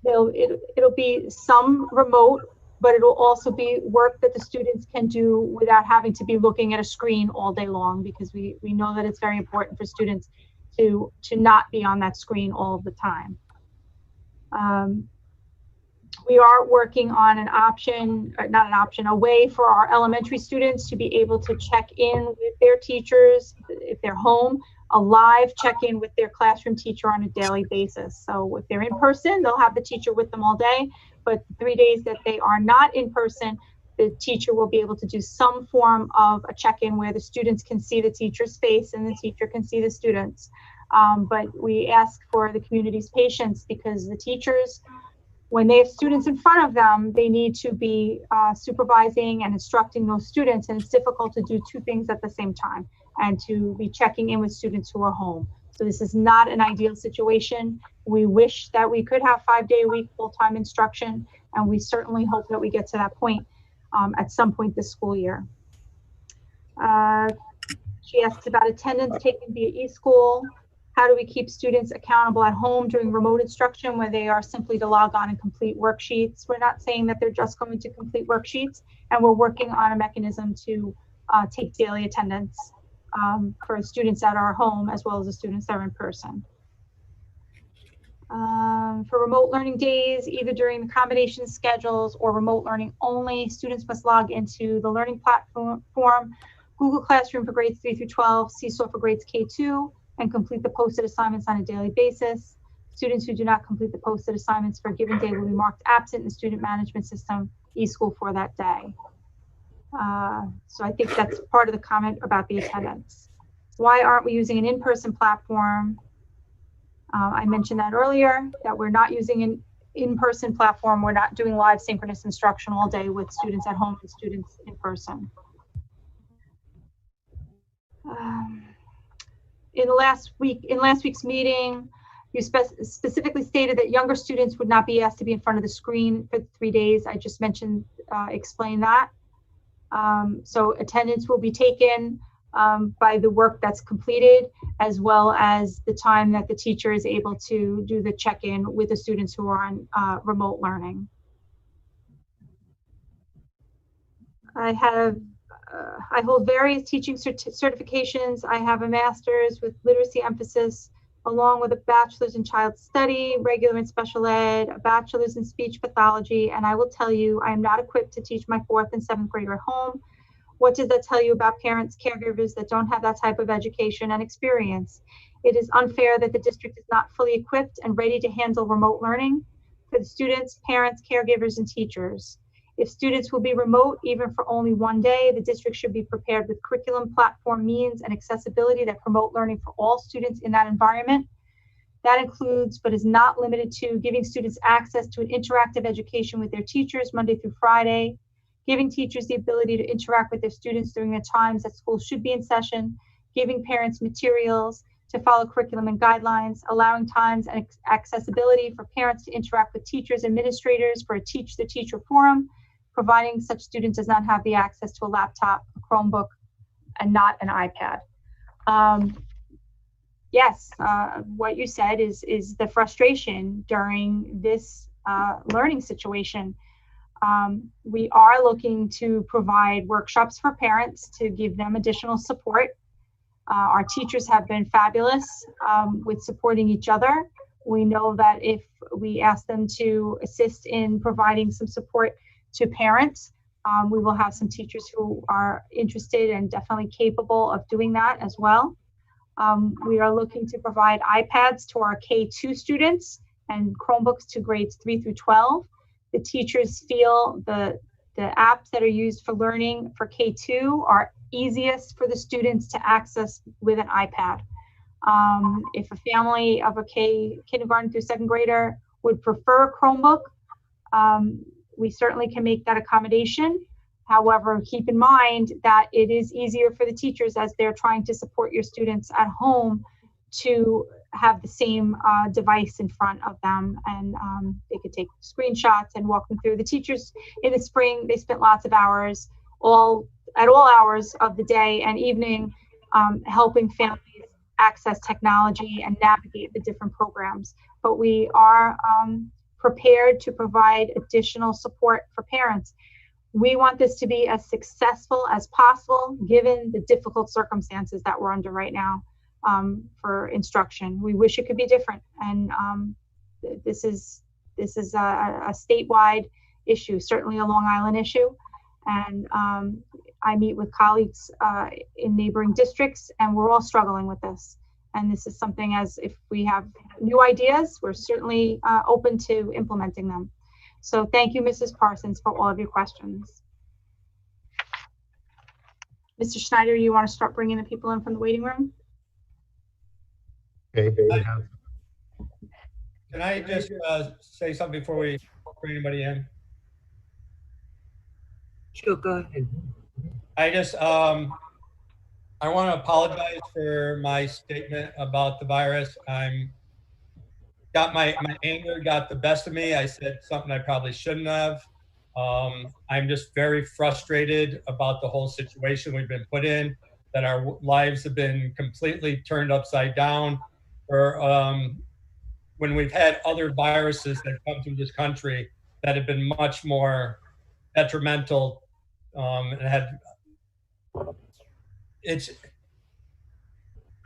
it'll be some remote, but it'll also be work that the students can do without having to be looking at a screen all day long, because we know that it's very important for students to not be on that screen all of the time. We are working on an option, not an option, a way for our elementary students to be able to check in with their teachers if they're home, a live check-in with their classroom teacher on a daily basis. So if they're in person, they'll have the teacher with them all day, but 3 days that they are not in person, the teacher will be able to do some form of a check-in where the students can see the teacher's face and the teacher can see the students. But we ask for the community's patience, because the teachers, when they have students in front of them, they need to be supervising and instructing those students, and it's difficult to do 2 things at the same time and to be checking in with students who are home. So this is not an ideal situation. We wish that we could have 5-day-a-week full-time instruction, and we certainly hope that we get to that point at some point this school year. She asks about attendance taken via eSchool. How do we keep students accountable at home during remote instruction where they are simply to log on and complete worksheets? We're not saying that they're just going to complete worksheets, and we're working on a mechanism to take daily attendance for students that are home as well as the students that are in person. For remote learning days, either during the combination schedules or remote learning only, students must log into the learning platform, Google Classroom for grades 3 through 12, Seesaw for grades K2, and complete the posted assignments on a daily basis. Students who do not complete the posted assignments for a given day will be marked absent in the student management system, eSchool, for that day. So I think that's part of the comment about the attendance. Why aren't we using an in-person platform? I mentioned that earlier, that we're not using an in-person platform. We're not doing live synchronous instruction all day with students at home and students in person. In last week's meeting, you specifically stated that younger students would not be asked to be in front of the screen for 3 days. I just mentioned, explained that. So attendance will be taken by the work that's completed, as well as the time that the teacher is able to do the check-in with the students who are on remote learning. I hold various teaching certifications. I have a master's with literacy emphasis, along with a bachelor's in child study, regular and special ed, a bachelor's in speech pathology. And I will tell you, I am not equipped to teach my 4th and 7th grader at home. What does that tell you about parents, caregivers that don't have that type of education and experience? It is unfair that the district is not fully equipped and ready to handle remote learning for the students, parents, caregivers, and teachers. If students will be remote, even for only one day, the district should be prepared with curriculum, platform, means, and accessibility that promote learning for all students in that environment. That includes, but is not limited to, giving students access to an interactive education with their teachers Monday through Friday, giving teachers the ability to interact with their students during the times that school should be in session, giving parents materials to follow curriculum and guidelines, allowing times and accessibility for parents to interact with teachers, administrators for a Teach the Teacher forum, providing such students does not have the access to a laptop, a Chromebook, and not an iPad. Yes, what you said is the frustration during this learning situation. We are looking to provide workshops for parents to give them additional support. Our teachers have been fabulous with supporting each other. We know that if we ask them to assist in providing some support to parents, we will have some teachers who are interested and definitely capable of doing that as well. We are looking to provide iPads to our K2 students and Chromebooks to grades 3 through 12. The teachers feel the apps that are used for learning for K2 are easiest for the students to access with an iPad. If a family of a kindergarten through 2nd grader would prefer a Chromebook, we certainly can make that accommodation. However, keep in mind that it is easier for the teachers as they're trying to support your students at home to have the same device in front of them, and they could take screenshots and walk them through. The teachers in the spring, they spent lots of hours at all hours of the day and evening helping families access technology and navigate the different programs. But we are prepared to provide additional support for parents. We want this to be as successful as possible given the difficult circumstances that we're under right now for instruction. We wish it could be different, and this is a statewide issue, certainly a Long Island issue. And I meet with colleagues in neighboring districts, and we're all struggling with this. And this is something, as if we have new ideas, we're certainly open to implementing them. So thank you, Mrs. Parsons, for all of your questions. Mr. Schneider, you want to start bringing the people in from the waiting room? Okay. Can I just say something before we bring anybody in? Sure, go ahead. I just, I want to apologize for my statement about the virus. My anger got the best of me. I said something I probably shouldn't have. I'm just very frustrated about the whole situation we've been put in, that our lives have been completely turned upside down. Or when we've had other viruses that come through this country that have been much more detrimental, and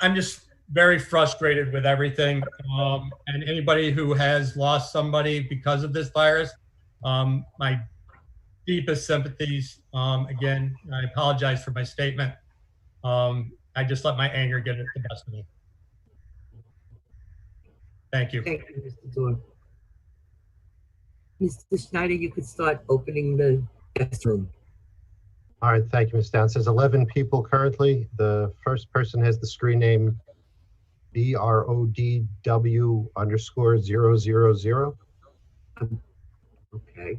I'm just very frustrated with everything. And anybody who has lost somebody because of this virus, my deepest sympathies. Again, I apologize for my statement. I just let my anger get the best of me. Thank you. Thank you, Mr. Dorr. Mr. Schneider, you could start opening the guest room. All right, thank you, Ms. Downs. There's 11 people currently. The first person has the screen name BRODW_000. Okay.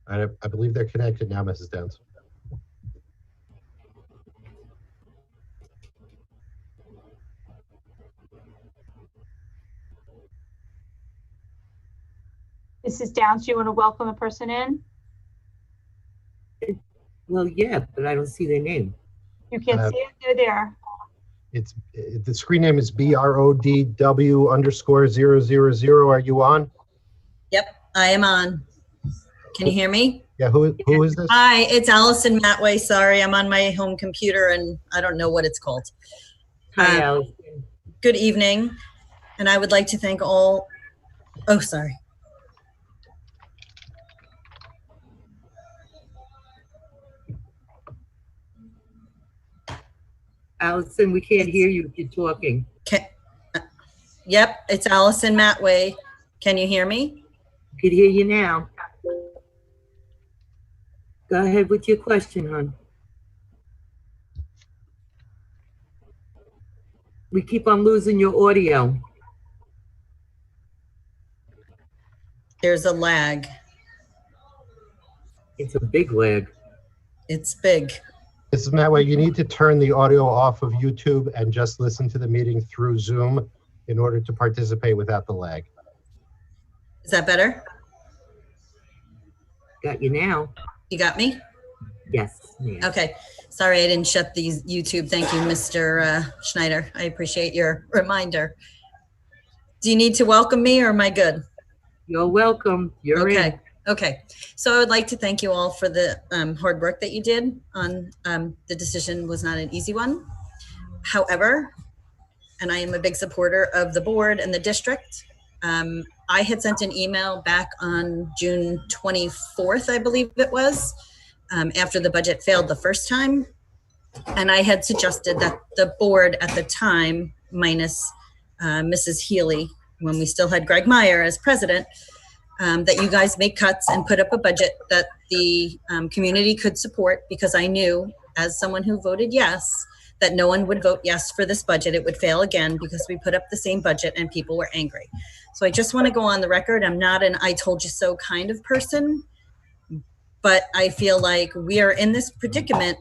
I believe they're connected now, Mrs. Downs. Mrs. Downs, do you want to welcome a person in? Well, yeah, but I don't see their name. You can't see it? They're there. the screen name is BRODW_000. Are you on? Yep, I am on. Can you hear me? Yeah, who is this? Hi, it's Allison Matway. Sorry, I'm on my home computer and I don't know what it's called. Hi, Allison. Good evening. And I would like to thank all, oh, sorry. Allison, we can't hear you if you're talking. Yep, it's Allison Matway. Can you hear me? I can hear you now. Go ahead with your question, hon. We keep on losing your audio. There's a lag. It's a big lag. It's big. Mrs. Matway, you need to turn the audio off of YouTube and just listen to the meeting through Zoom in order to participate without the lag. Is that better? Got you now. You got me? Yes. Ma'am. Okay. Sorry, I didn't shut these YouTube. Thank you, Mr. Schneider. I appreciate your reminder. Do you need to welcome me or am I good? You're welcome. You're okay. in. Okay. So I would like to thank you all for the hard work that you did on the decision was not an easy one. However, and I am a big supporter of the board and the district. I had sent an email back on June 24th, I believe it was, after the budget failed the first time. And I had suggested that the board at the time, minus Mrs. Healy, when we still had Greg Meyer as president, that you guys make cuts and put up a budget that the community could support, because I knew, as someone who voted yes, that no one would vote yes for this budget. It would fail again because we put up the same budget and people were angry. So I just want to go on the record. I'm not an I told you so kind of person, but I feel like we are in this predicament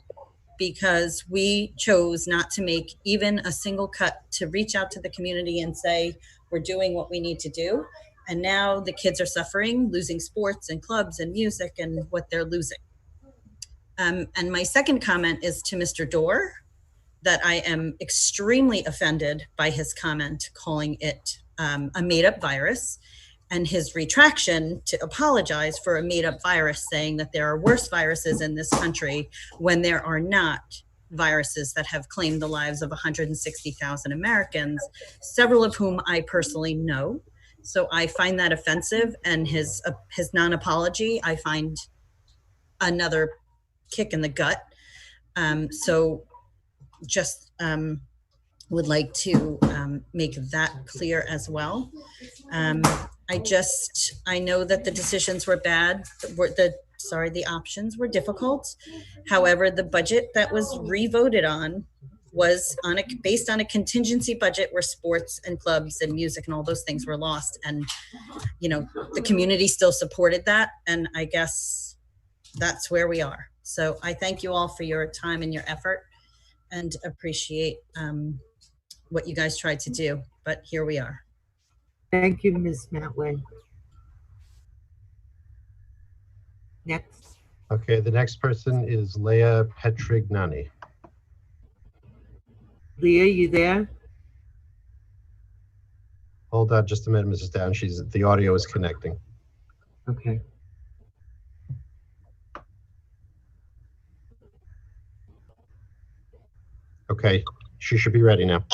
because we chose not to make even a single cut to reach out to the community and say, we're doing what we need to do. And now the kids are suffering, losing sports and clubs and music and what they're losing. And my second comment is to Mr. Dorr, that I am extremely offended by his comment calling it a made-up virus, and his retraction to apologize for a made-up virus, saying that there are worse viruses in this country when there are not viruses that have claimed the lives of 160,000 Americans, several of whom I personally know. So I find that offensive, and his non-apology I find another kick in the gut. So just would like to make that clear as well. I know that the decisions were bad, the options were difficult. However, the budget that was re-voted on was based on a contingency budget where sports and clubs and music and all those things were lost. And, you know, the community still supported that. And I guess that's where we are. So I thank you all for your time and your effort, and appreciate what you guys tried to do, but here we are. Thank you, Ms. Matway. Next. Okay, the next person is Leah Petrignani. Leah, you there? Hold on just a minute, Mrs. Down. The audio is connecting. Okay. Okay, she should be ready now.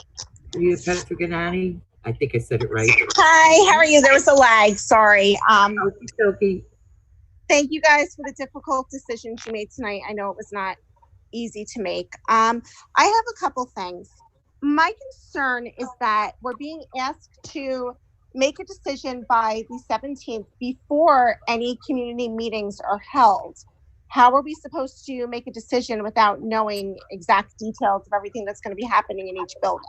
Leah Petrignani, I think I said it right. Hi, how are you? There was a lag, sorry. Okay. Thank you guys for the difficult decisions you made tonight. I know it was not easy to make. I have a couple things. My concern is that we're being asked to make a decision by the 17th before any community meetings are held. How are we supposed to make a decision without knowing exact details of everything that's going to be happening in each building?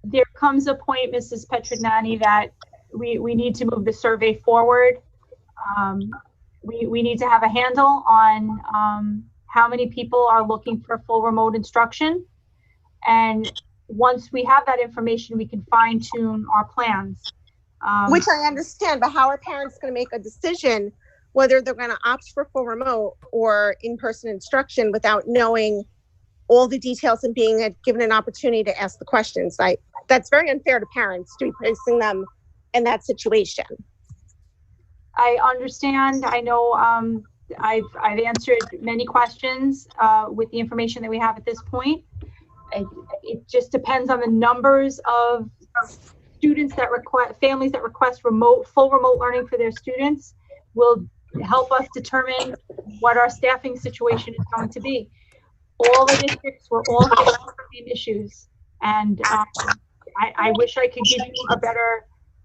There comes a point, Mrs. Petrignani, that we need to move the survey forward. We need to have a handle on how many people are looking for full remote instruction. And once we have that information, we can fine tune our plans. Which I understand, but how are parents going to make a decision whether they're going to opt for full remote or in-person instruction without knowing all the details and being given an opportunity to ask the questions. That's very unfair to parents to be placing them in that situation. I understand. I know I've answered many questions with the information that we have at this point. It just depends on the numbers of students that request, families that request full remote learning for their students will help us determine what our staffing situation is going to be. All the districts were all facing the same issues, and I wish I could give you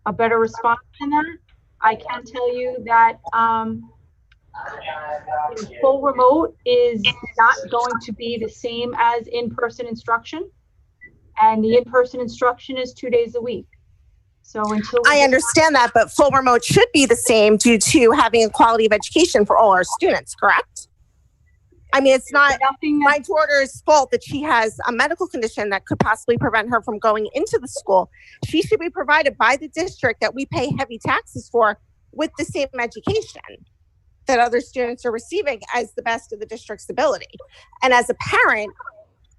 a better response than that. I can tell you that full remote is not going to be the same as in-person instruction, and the in-person instruction is 2 days a week. So until I understand that, but full remote should be the same due to having a quality of education for all our students, correct? I mean, it's not my daughter's fault that she has a medical condition that could possibly prevent her from going into the school. She should be provided by the district that we pay heavy taxes for with the same education that other students are receiving as the best of the district's ability. And as a parent,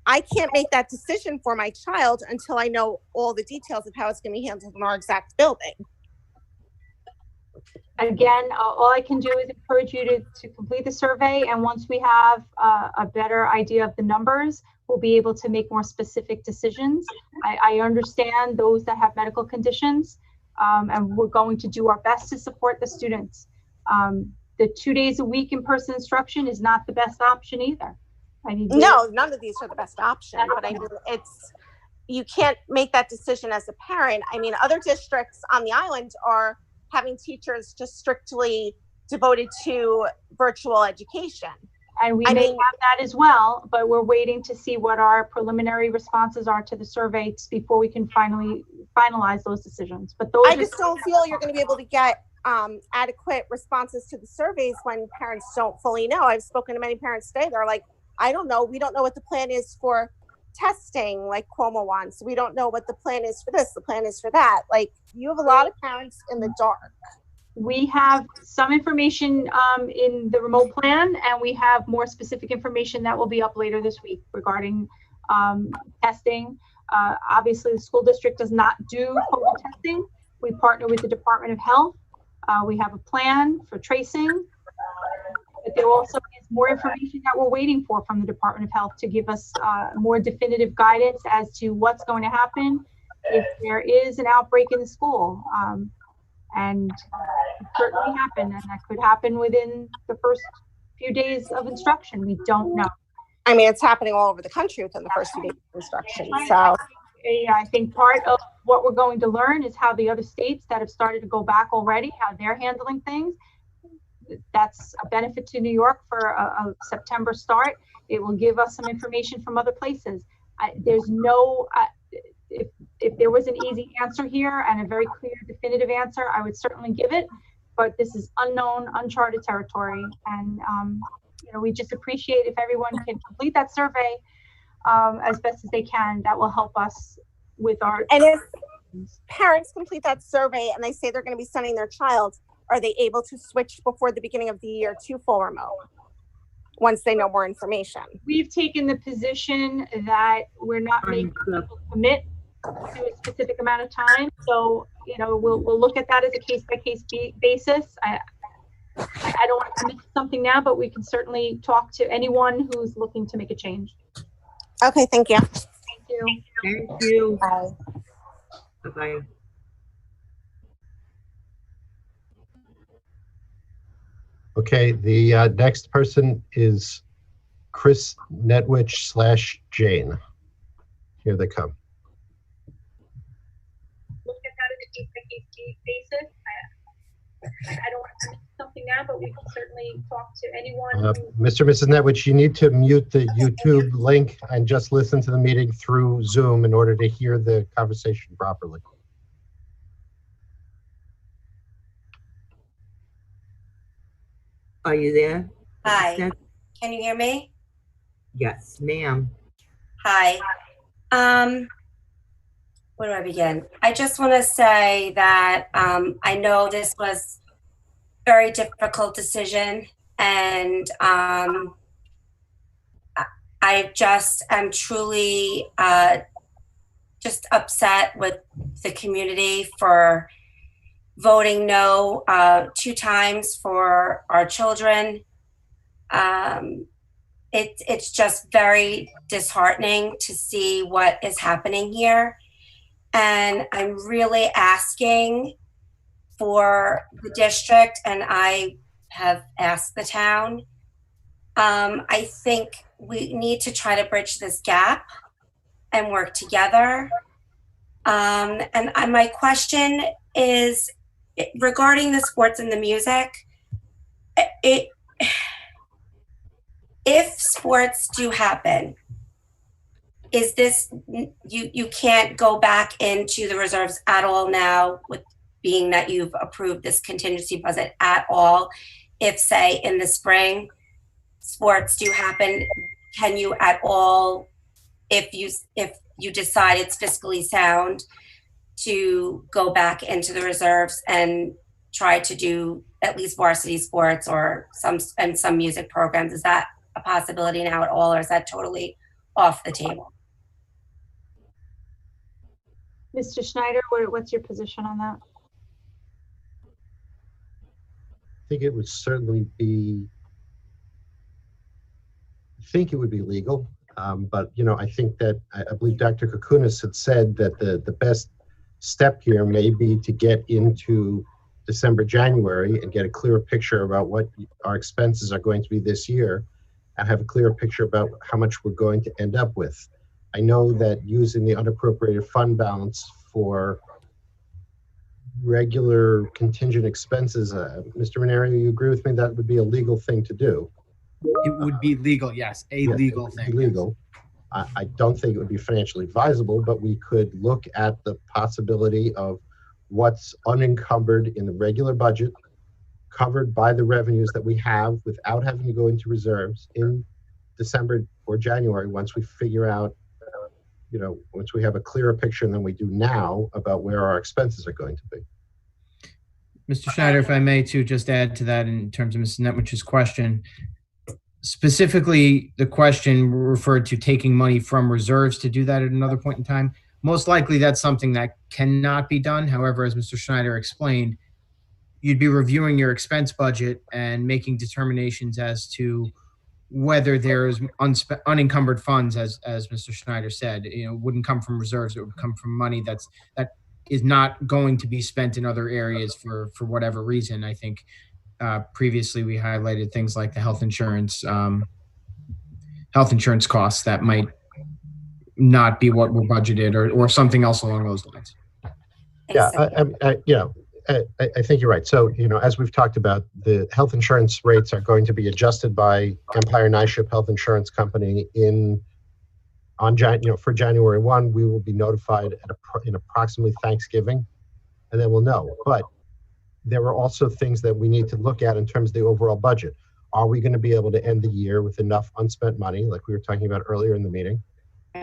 I can't make that decision for my child until I know all the details of how it's going to be handled in our exact building. Again, all I can do is encourage you to complete the survey, and once we have a better idea of the numbers, we'll be able to make more specific decisions. I understand those that have medical conditions, and we're going to do our best to support the students. The 2 days a week in-person instruction is not the best option either. No, none of these are the best option, but I mean, you can't make that decision as a parent. I mean, other districts on the island are having teachers just strictly devoted to virtual education. And we may have that as well, but we're waiting to see what our preliminary responses are to the survey before we can finalize those decisions. But those I just don't feel you're going to be able to get adequate responses to the surveys when parents don't fully know. I've spoken to many parents today. They're like, I don't know. We don't know what the plan is for testing like Cuomo wants. We don't know what the plan is for this. The plan is for that. Like, you have a lot of parents in the dark. We have some information in the remote plan, and we have more specific information that will be up later this week regarding testing. Obviously, the school district does not do COVID testing. We partner with the Department of Health. We have a plan for tracing. But there also is more information that we're waiting for from the Department of Health to give us more definitive guidance as to what's going to happen if there is an outbreak in the school. And it could certainly happen, and that could happen within the first few days of instruction. We don't know. I mean, it's happening all over the country within the first few days of instruction. So I think part of what we're going to learn is how the other states that have started to go back already, how they're handling things. That's a benefit to New York for a September start. It will give us some information from other places. There's no, if there was an easy answer here and a very clear, definitive answer, I would certainly give it. But this is unknown, uncharted territory, and we just appreciate if everyone can complete that survey as best as they can. That will help us with our. And if parents complete that survey and they say they're going to be sending their child, are they able to switch before the beginning of the year to full remote once they know more information? We've taken the position that we're not making people commit to a specific amount of time. So, we'll look at that as a case-by-case basis. I don't want to commit to something now, but we can certainly talk to anyone who's looking to make a change. Okay, thank you. Thank you. Thank you. Bye. Bye-bye. Okay, the next person is Chris Netwich / Jane. Here they come. Look at that as a case-by-case basis. I don't want to commit to something now, but we can certainly talk to anyone. Mr. and Mrs. Netwich, you need to mute the YouTube link and just listen to the meeting through Zoom in order to hear the conversation properly. Are you there? Hi. Can you hear me? Yes, ma'am. Hi. Where do I begin? I just want to say that I know this was a very difficult decision, and I I just am truly just upset with the community for voting no 2 times for our children. It's just very disheartening to see what is happening here. And I'm really asking for the district, and I have asked the town. I think we need to try to bridge this gap and work together. And my question is regarding the sports and the music. If sports do happen, is this, you can't go back into the reserves at all now, with being that you've approved this contingency budget at all? If, say, in the spring sports do happen, can you at all, if you decide it's fiscally sound, to go back into the reserves and try to do at least varsity sports or some music programs? Is that a possibility now at all, or is that totally off the table? Mr. Schneider, what's your position on that? I think it would certainly be, legal. But, you know, I think that, I believe Dr. Kokunis had said that the best step here may be to get into December, January and get a clearer picture about what our expenses are going to be this year, and have a clearer picture about how much we're going to end up with. I know that using the unappropriated fund balance for regular contingent expenses, Mr. Ranieri, you agree with me that would be a legal thing to do? It would be legal, yes, legal thing. Legal. I don't think it would be financially advisable, but we could look at the possibility of what's unencumbered in the regular budget, covered by the revenues that we have without having to go into reserves in December or January, once we figure out, you know, once we have a clearer picture than we do now about where our expenses are going to be. Mr. Schneider, if I may too, just add to that in terms of Mrs. Netwich's question. Specifically, the question referred to taking money from reserves to do that at another point in time. Most likely that's something that cannot be done. However, as Mr. Schneider explained, you'd be reviewing your expense budget and making determinations as to whether there's unencumbered funds, as Mr. Schneider said. You know, it wouldn't come from reserves. It would come from money that is not going to be spent in other areas for whatever reason. I think previously we highlighted things like the health insurance costs that might not be what were budgeted, or something else along those lines. Yeah, I think you're right. So, you know, as we've talked about, the health insurance rates are going to be adjusted by Empire Nyship Health Insurance Company for January 1. We will be notified in approximately Thanksgiving, and then we'll know. But there are also things that we need to look at in terms of the overall budget. Are we going to be able to end the year with enough unspent money, like we were talking about earlier in the meeting,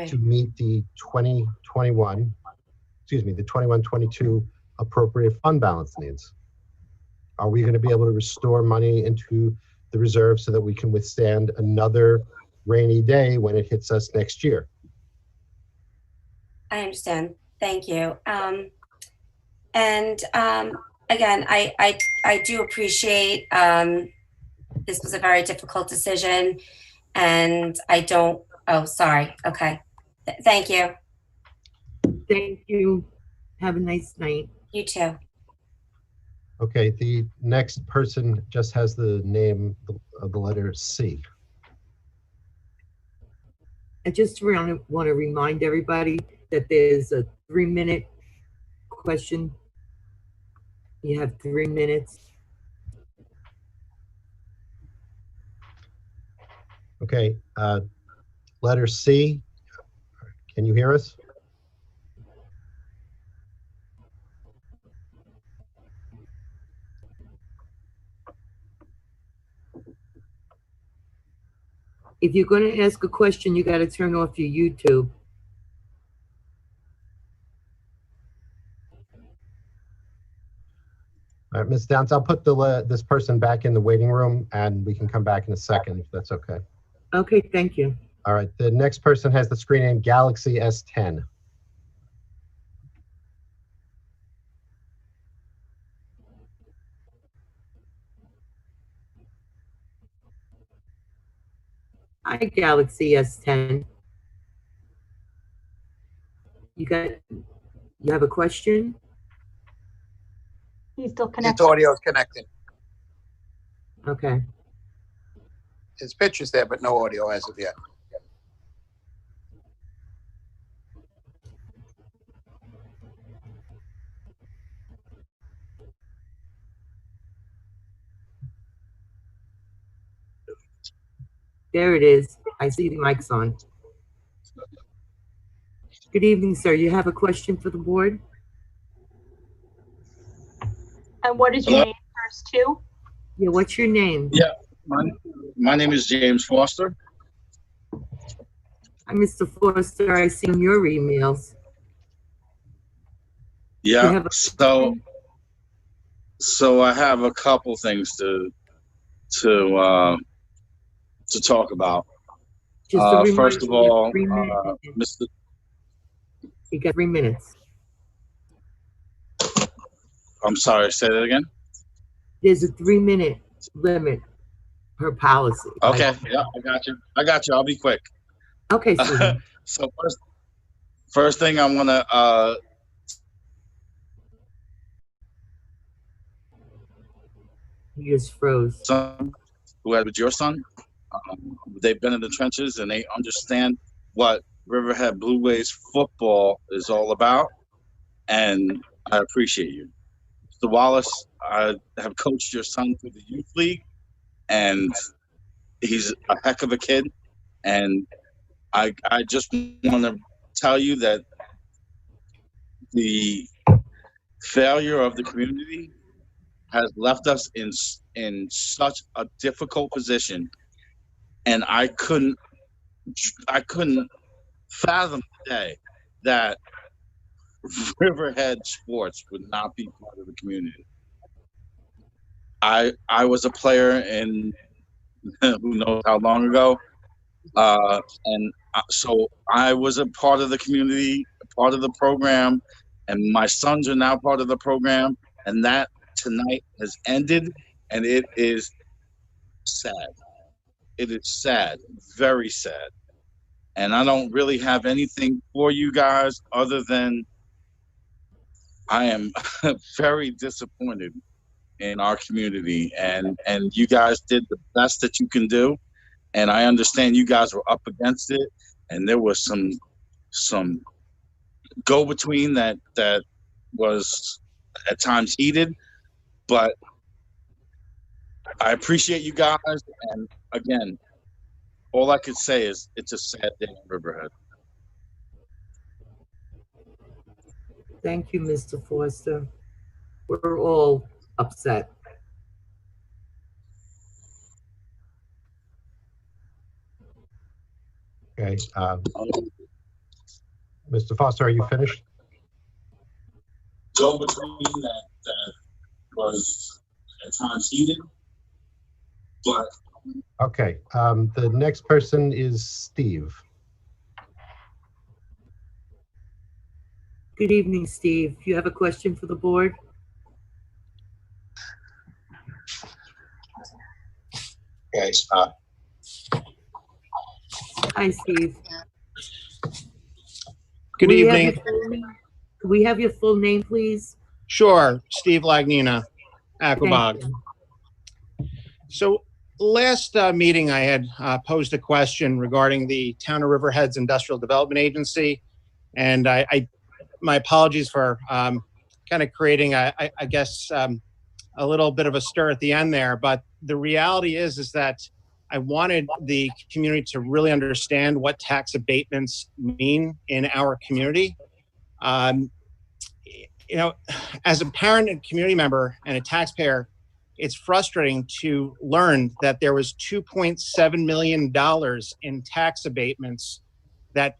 to meet the 21-22 appropriate fund balance needs? Are we going to be able to restore money into the reserve so that we can withstand another rainy day when it hits us next year? I understand. Thank you. Again, I do appreciate this was a very difficult decision, and I don't, oh, sorry. Okay. Thank you. Thank you. Have a nice night. You too. Okay, the next person just has the name of the letter C. I just want to remind everybody that there's a 3-minute question. You have 3 minutes. Okay, letter C. Can you hear us? If you're going to ask a question, you got to turn off your YouTube. All right, Ms. Downs, I'll put this person back in the waiting room, and we can come back in a second if that's okay. Okay, thank you. All right, the next person has the screen name Galaxy S10. Hi, Galaxy S10. You have a question? He's still His connected. audio is connected. Okay. His picture's there, but no audio as of yet. There it is. I see the mic's on. Good evening, sir. You have a question for the board? And what is your name first, too? Yeah, what's your name? Yeah, my name is James Foster. Hi, Mr. Foster. I've seen your emails. Yeah, so I have a couple things to talk about. Just a reminder, first of all, Mr. You got 3 minutes. I'm sorry, say that again. There's a 3-minute limit per policy. Okay, yeah, I got you. I'll be quick. Okay, Susan. So first thing I want to You just froze. Who had with your son, they've been in the trenches and they understand what Riverhead Blue Waves football is all about, and I appreciate you. Mr. Wallace, I have coached your son through the youth league, and he's a heck of a kid, and I just want to tell you that the failure of the community has left us in such a difficult position, and I couldn't fathom today that Riverhead sports would not be part of the community. I was a player in who knows how long ago, and so I was a part of the community, a part of the program, and my sons are now part of the program, and that tonight has ended, and it is sad. It is sad, very sad. And I don't really have anything for you guys other than I am very disappointed in our community, and you guys did the best that you can do, and I understand you guys were up against it, and there was some go-between that was at times heated, but I appreciate you guys, and again, all I could say is it's a sad day in Riverhead. Thank you, Mr. Foster. We're all upset. Okay. Mr. Foster, are you finished? Go between that was at times heated, but okay. The next person is Steve. Good evening, Steve. You have a question for the board? Guys, Hi, Steve. Good evening. Can we have your full name, please? Sure, Steve Lagnina, Aquabog. So last meeting I had posed a question regarding the Town of Riverhead's Industrial Development Agency, and my apologies for kind of creating, I guess, a little bit of a stir at the end there, but the reality is that I wanted the community to really understand what tax abatements mean in our community. You know, as a parent and community member and a taxpayer, it's frustrating to learn that there was $2.7 million in tax abatements that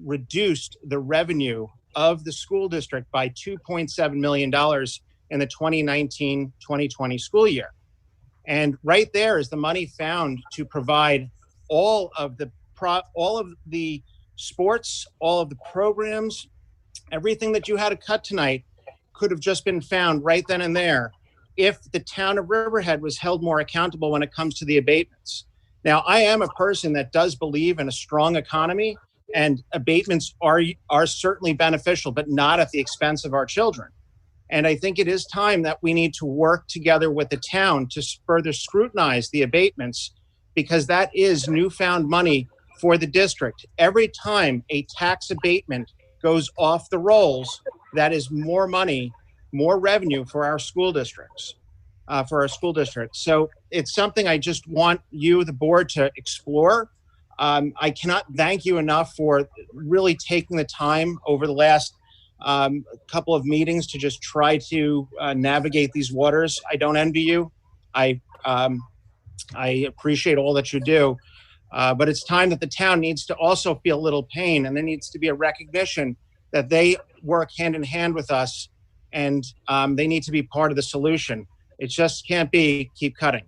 reduced the revenue of the school district by $2.7 million in the 2019-2020 school year. And right there is the money found to provide all of the sports, all of the programs, everything that you had to cut tonight could have just been found right then and there if the town of Riverhead was held more accountable when it comes to the abatements. Now, I am a person that does believe in a strong economy, and abatements are certainly beneficial, but not at the expense of our children. And I think it is time that we need to work together with the town to further scrutinize the abatements, because that is newfound money for the district. Every time a tax abatement goes off the rolls, that is more money, more revenue for our school districts, So it's something I just want you, the board, to explore. I cannot thank you enough for really taking the time over the last couple of meetings to just try to navigate these waters. I don't envy you. I appreciate all that you do. But it's time that the town needs to also feel a little pain, and there needs to be a recognition that they work hand in hand with us, and they need to be part of the solution. It just can't be keep cutting.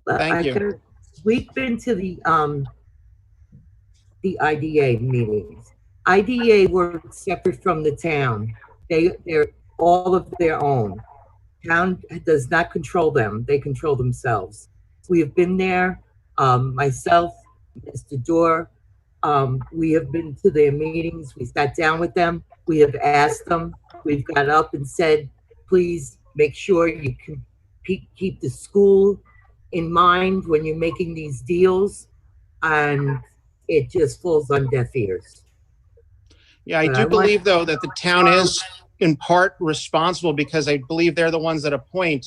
Thank you. We've been to the IDA meetings. IDA works separate from the town. They're all of their own. Town does not control them. They control themselves. We have been there, myself, Mr. Dorr. We have been to their meetings. We sat down with them. We have asked them. We've got up and said, please make sure you can keep the school in mind when you're making these deals. And it just falls on deaf ears. Yeah, I do believe, though, that the town is in part responsible, because I believe they're the ones that appoint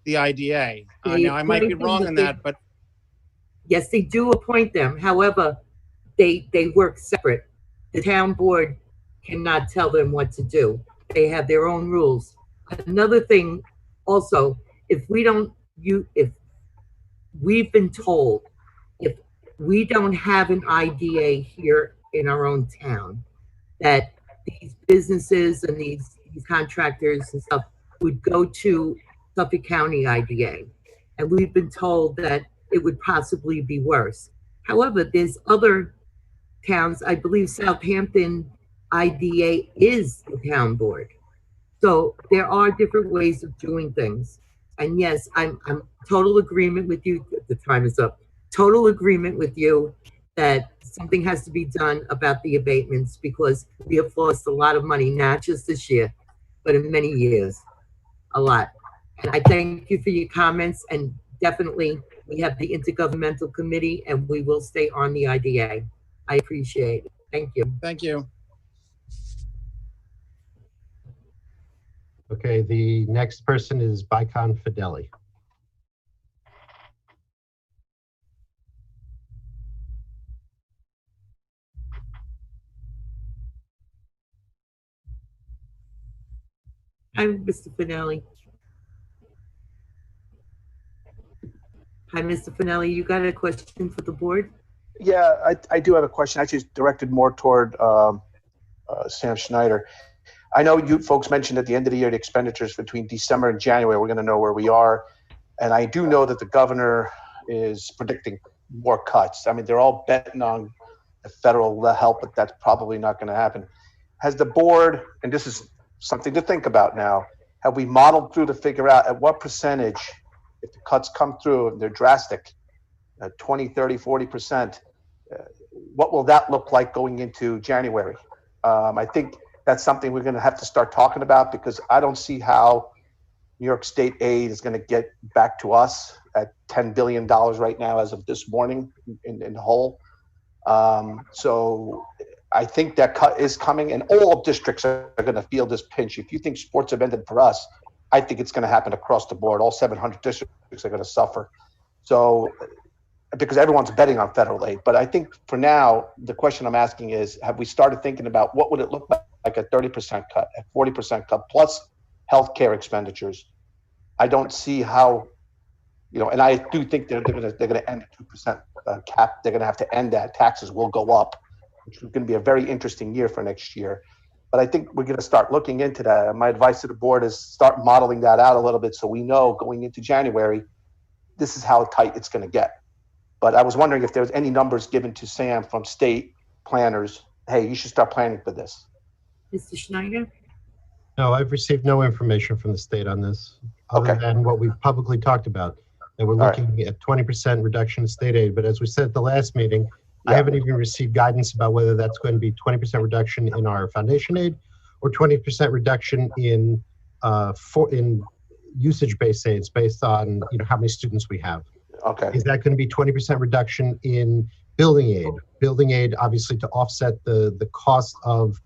the IDA. Now, I might be wrong in that, but... Yes, they do appoint them. However, they work separate. The town board cannot tell them what to do. They have their own rules. Another thing also, if we've been told, if we don't have an IDA here in our own town, that these businesses and these contractors and stuff would go to Suffolk County IDA. And we've been told that it would possibly be worse. However, there's other towns, I believe Southampton IDA is the town board. So there are different ways of doing things. And yes, I'm total agreement with you. The time is up. Total agreement with you that something has to be done about the abatements, because we have lost a lot of money, not just this year, but in many years, a lot. And I thank you for your comments, and definitely we have the Intergovernmental Committee, and we will stay on the IDA. I appreciate it. Thank you. Thank you. Okay, the next person is Bicon Fideli. Hi, Mr. Finelli. Hi, Mr. Finelli. You got a question for the board? Yeah, I do have a question. Actually, it's directed more toward Sam Schneider. I know you folks mentioned at the end of the year the expenditures between December and January. We're going to know where we are. And I do know that the governor is predicting more cuts. I mean, they're all betting on the federal help, but that's probably not going to happen. Has the board, and this is something to think about now, have we modeled through to figure out at what percentage, if the cuts come through and they're drastic, 20, 30, 40%, what will that look like going into January? I think that's something we're going to have to start talking about, because I don't see how New York State aid is going to get back to us at $10 billion right now as of this morning in whole. So I think that cut is coming, and all districts are going to feel this pinch. If you think sports have ended for us, I think it's going to happen across the board. All 700 districts are going to suffer. So, because everyone's betting on federal aid. But I think for now, the question I'm asking is, have we started thinking about what would it look like a 30% cut, a 40% cut, plus healthcare expenditures? I don't see how, and I do think they're going to end at 2% cap. They're going to have to end that. Taxes will go up, which is going to be a very interesting year for next year. But I think we're going to start looking into that. And my advice to the board is start modeling that out a little bit, so we know going into January, this is how tight it's going to get. But I was wondering if there was any numbers given to Sam from state planners. Hey, you should start planning for this. Mr. Schneider? No, I've received no information from the state on this, other than what we've publicly talked about, that we're looking at 20% reduction in state aid. But as we said at the last meeting, I haven't even received guidance about whether that's going to be 20% reduction in our foundation aid or 20% reduction in usage-based aids based on how many students we have. Okay. Is that going to be 20% reduction in building aid? Building aid, obviously, to offset the cost of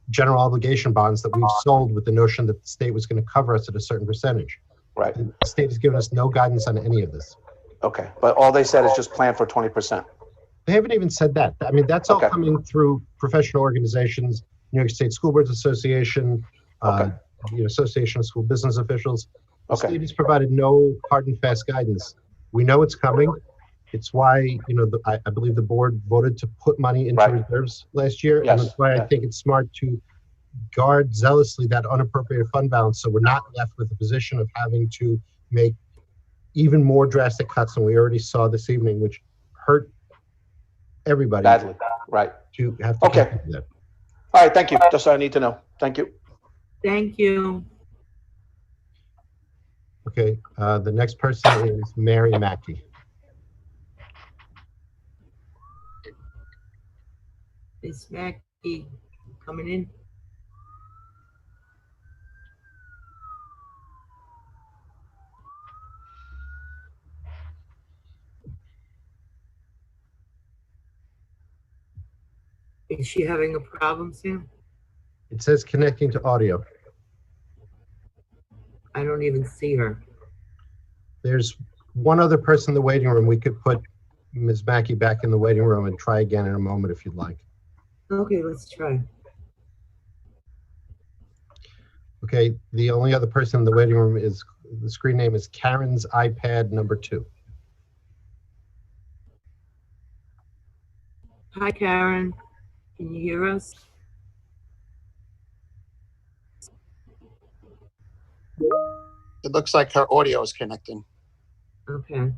general obligation bonds that we've sold with the notion that the state was going to cover us at a certain percentage. Right. The state has given us no guidance on any of this. Okay, but all they said is just plan for 20%. They haven't even said that. I mean, that's all coming through professional organizations, New York State School Boards Association, Association of School Business Officials. The state has provided no hard and fast guidance. We know it's coming. It's why, I believe the board voted to put money into reserves last year. And that's why I think it's smart to guard zealously that unappropriated fund balance, so we're not left with the position of having to make even more drastic cuts than we already saw this evening, which hurt everybody. Badly, right. To have to do that. All right, thank you. That's all I need to know. Thank you. Thank you. Okay, the next person is Mary Mackey. Miss Mackey coming in. Is she having a problem, Sam? It says connecting to audio. I don't even see her. There's one other person in the waiting room. We could put Ms. Mackey back in the waiting room and try again in a moment if you'd like. Okay, let's try. Okay, the only other person in the waiting room is, the screen name is Karen's iPad number 2. Hi, Karen. Can you hear us? It looks like her audio is connecting. Okay.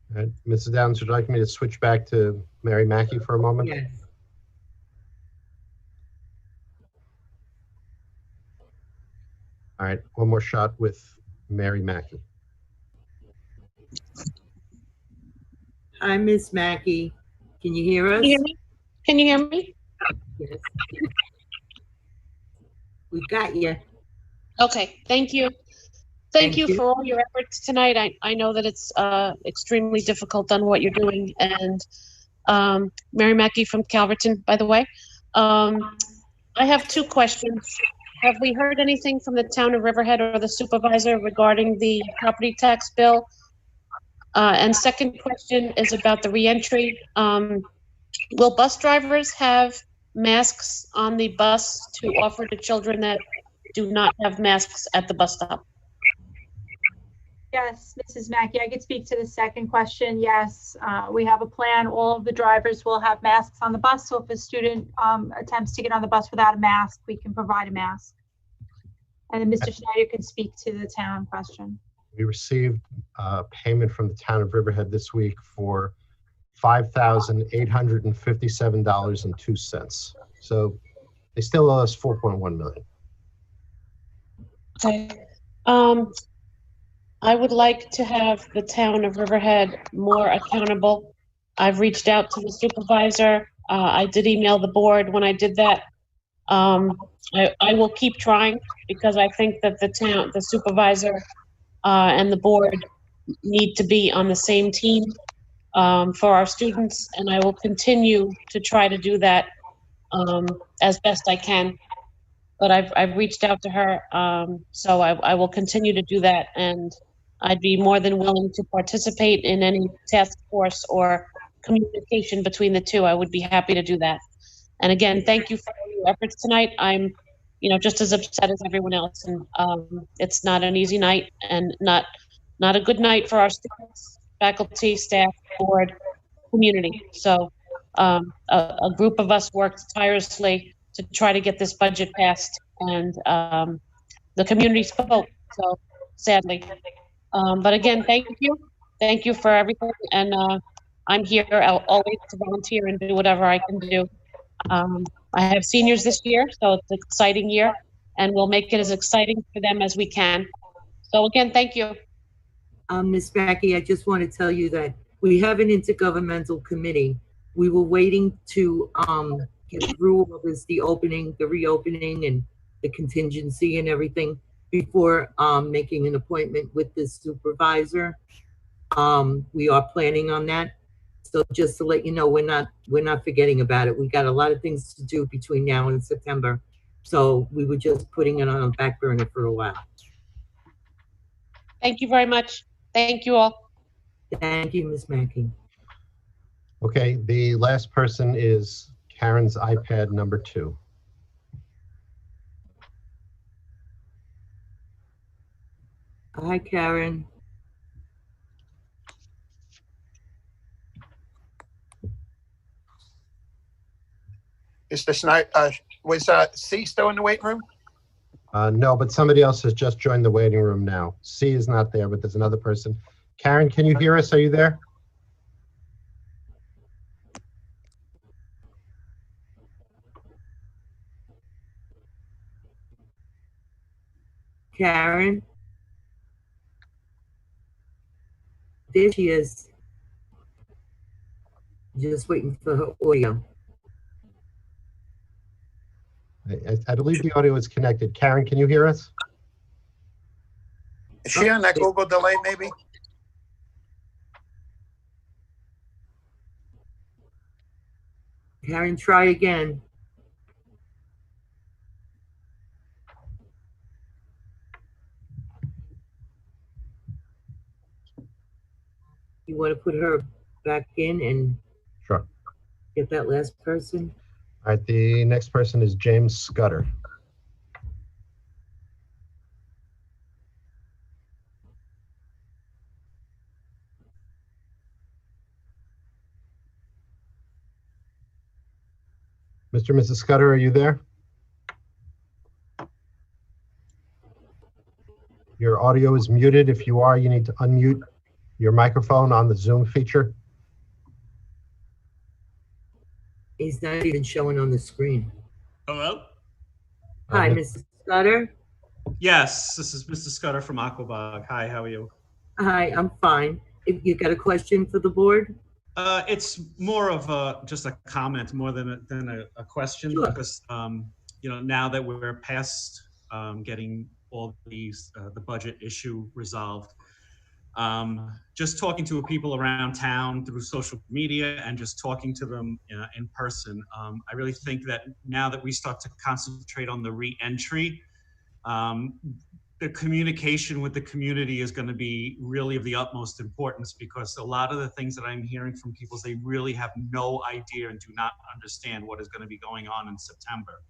All right, Mrs. Downs, would you like me to switch back to Mary Mackey for a moment? Yes. All right, one more shot with Mary Mackey. Hi, Miss Mackey. Can you hear us? Can you hear me? Can you hear me? Yes. We got you. Okay, thank you. Thank you for all your efforts tonight. I know that it's extremely difficult on what you're doing. And Mary Mackey from Calverton, by the way. I have 2 questions. Have we heard anything from the town of Riverhead or the supervisor regarding the property tax bill? And second question is about the reentry. Will bus drivers have masks on the bus to offer to children that do not have masks at the bus stop? Yes, Mrs. Mackey, I could speak to the second question. Yes, we have a plan. All of the drivers will have masks on the bus. So if a student attempts to get on the bus without a mask, we can provide a mask. And then Mr. Schneider could speak to the town question. We received payment from the town of Riverhead this week for $5,857.02. So they still owe us $4.1 million. Okay. I would like to have the town of Riverhead more accountable. I've reached out to the supervisor. I did email the board when I did that. I will keep trying because I think that the supervisor and the board need to be on the same team for our students, and I will continue to try to do that as best I can. But I've reached out to her, so I will continue to do that, and I'd be more than willing to participate in any task force or communication between the two. I would be happy to do that. And again, thank you for all your efforts tonight. I'm, just as upset as everyone else, and it's not an easy night and not not a good night for our students, faculty, staff, board, community. So a group of us worked tirelessly to try to get this budget passed, and the community spoke, so sadly. But again, thank you. Thank you for everything. And I'm here always to volunteer and do whatever I can do. I have seniors this year, so it's an exciting year, and we'll make it as exciting for them as we can. So again, thank you. Ms. Mackey, I just want to tell you that we have an intergovernmental committee. We were waiting to get through all this, the reopening and the contingency and everything before making an appointment with the supervisor. We are planning on that. So just to let you know, we're not forgetting about it. We got a lot of things to do between now and September. So we were just putting it on a back burner for a while. Thank you very much. Thank you all. Thank you, Ms. Mackey. Okay, the last person is Karen's iPad number 2. Hi, Karen. Mr. Snyder, was C still in the waiting room? No, but somebody else has just joined the waiting room now. C is not there, but there's another person. Karen, can you hear us? Are you there? Karen? There she is. Just waiting for her audio. I believe the audio is connected. Karen, can you hear us? Is she on that Google delay, maybe? Karen, try again. You want to put her back in and Sure. Get that last person? All right, the next person is James Scudder. Mr. and Mrs. Scudder, are you there? Your audio is muted. If you are, you need to unmute your microphone on the Zoom feature. He's not even showing on the screen. Hello? Hi, Mrs. Scudder. Yes, this is Mr. Scudder from Aquabog. Hi, how are you? Hi, I'm fine. If you got a question for the board? It's more of just a comment more than a question, Sure. because you know, now that we're past getting all these the budget issue resolved, just talking to people around town through social media and just talking to them in person, I really think that now that we start to concentrate on the re-entry, the communication with the community is going to be really of the utmost importance, because a lot of the things that I'm hearing from people is they really have no idea and do not understand what is going to be going on in September.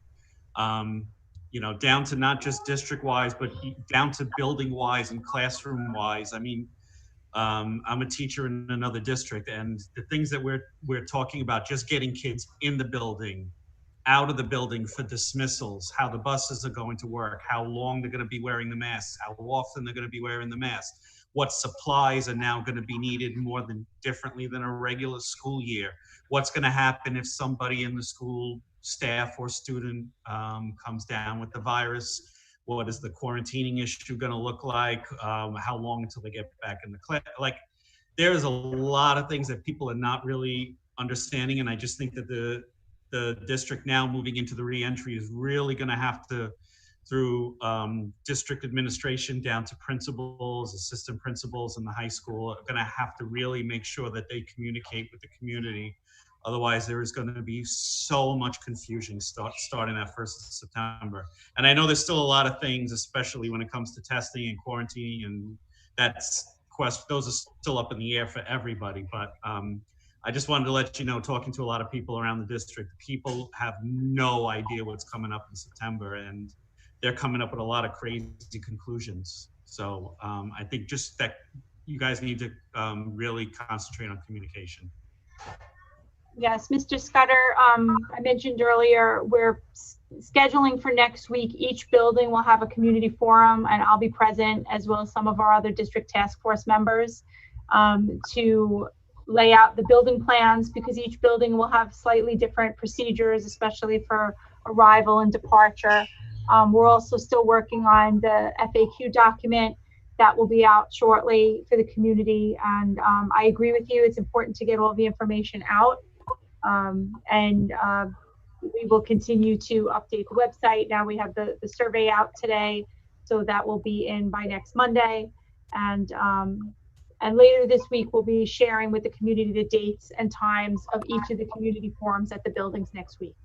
You know, down to not just district-wise, but down to building-wise and classroom-wise. I mean, I'm a teacher in another district, and the things that we're talking about, just getting kids in the building, out of the building for dismissals, how the buses are going to work, how long they're going to be wearing the masks, how often they're going to be wearing the mask, what supplies are now going to be needed more than differently than a regular school year, what's going to happen if somebody in the school staff or student comes down with the virus, what is the quarantining issue going to look like, how long until they get back in the class. Like, there's a lot of things that people are not really understanding, and I just think that the district now moving into the re-entry is really going to have to, through district administration down to principals, assistant principals in the high school, are going to have to really make sure that they communicate with the community. Otherwise, there is going to be so much confusion starting that 1st of September. And I know there's still a lot of things, especially when it comes to testing and quarantining, and those are still up in the air for everybody. But I just wanted to let you know, talking to a lot of people around the district, people have no idea what's coming up in September, and they're coming up with a lot of crazy conclusions. So I think just that you guys need to really concentrate on communication. Yes, Mr. Scudder, I mentioned earlier, we're scheduling for next week. Each building will have a community forum, and I'll be present, as well as some of our other district task force members, to lay out the building plans, because each building will have slightly different procedures, especially for arrival and departure. We're also still working on the FAQ document that will be out shortly for the community. And I agree with you, it's important to get all the information out. We will continue to update the website. Now we have the survey out today, so that will be in by next Monday. And later this week, we'll be sharing with the community the dates and times of each of the community forums at the buildings next week.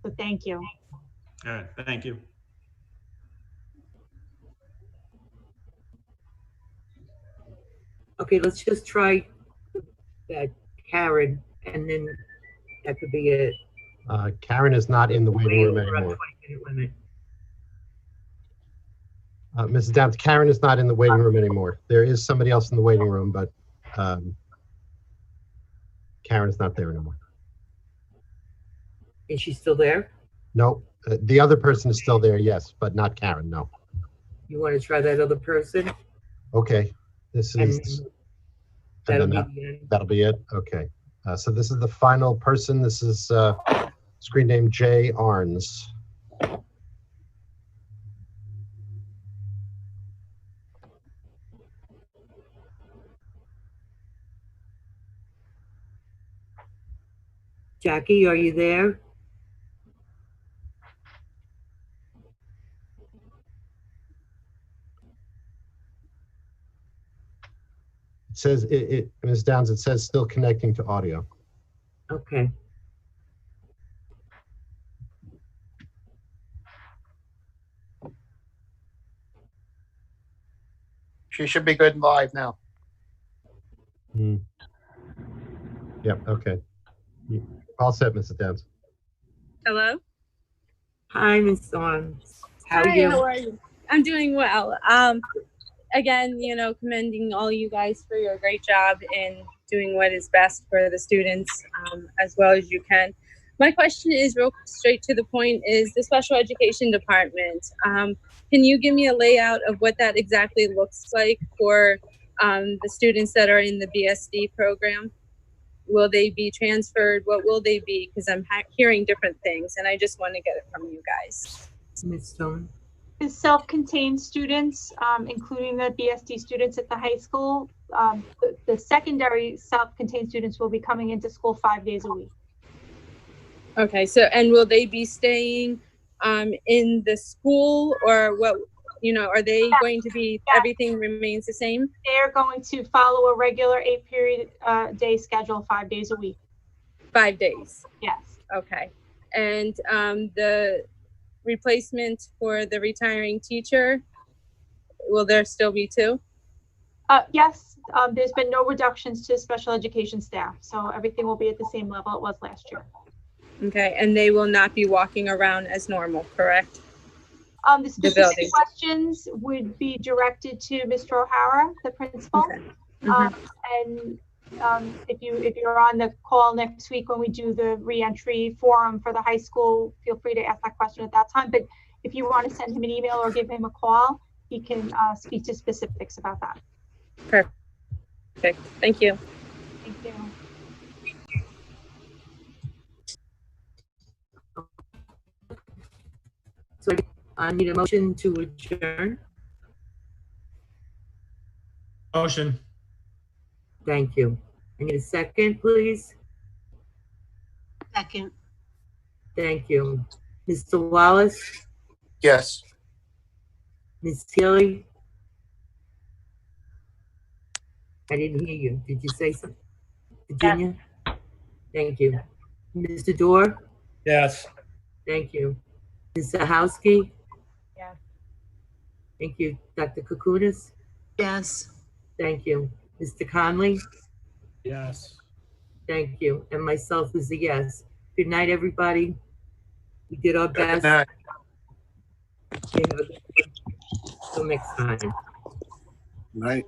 So thank you. All right, thank you. Okay, let's just try that Karen, and then that could be it. Karen is not in the waiting room anymore. Mrs. Downs, Karen is not in the waiting room anymore. There is somebody else in the waiting room, but Karen is not there anymore. Is she still there? No, the other person is still there, yes, but not Karen, no. You want to try that other person? Okay, this is, that'll be the end. That'll be it, okay. So this is the final person. This is screen name Jay Arns. Jackie, are you there? It says, Ms. Downs, it says still connecting to audio. Okay. She should be good and live now. Yep, okay. All set, Mrs. Downs. Hello? Hi, Ms. Arns. How are you? I'm doing well. Again, you know, commending all you guys for your great job in doing what is best for the students as well as you can. My question is real straight to the point, is the special education department. Can you give me a layout of what that exactly looks like for the students that are in the BSD program? Will they be transferred? What will they be? Because I'm hearing different things and I just want to get it from you guys. Ms. Stone. The self-contained students, including the BSD students at the high school, the secondary self-contained students will be coming into school 5 days a week. Okay, so, and will they be staying in the school, or what, you know, are they going to be, everything remains the same? They're going to follow a regular 8-period day schedule 5 days a week. 5 days? Yes. Okay. And the replacement for the retiring teacher, will there still be 2? Yes, there's been no reductions to special education staff, so everything will be at the same level it was last year. Okay, and they will not be walking around as normal, correct? The specific questions would be directed to Mr. O'Hara, the principal. Okay. If you're on the call next week when we do the reentry forum for the high school, feel free to ask that question at that time. But if you want to send him an email or give him a call, he can speak to specifics about that. Perfect. Thank you. Thank you. So I need a motion to adjourn. Motion. Thank you. I need a second, please. Second. Thank you. Mr. Wallace? Yes. Ms. Healy? I didn't hear you. Did you say something? Virginia? Thank you. Mr. Dorr? Yes. Thank you. Ms. Zahowski? Yes. Thank you. Dr. Kukunis? Yes. Thank you. Mr. Conley? Yes. Thank you. And myself is a yes. Good night, everybody. We did our best. Good night. Till next time. Right.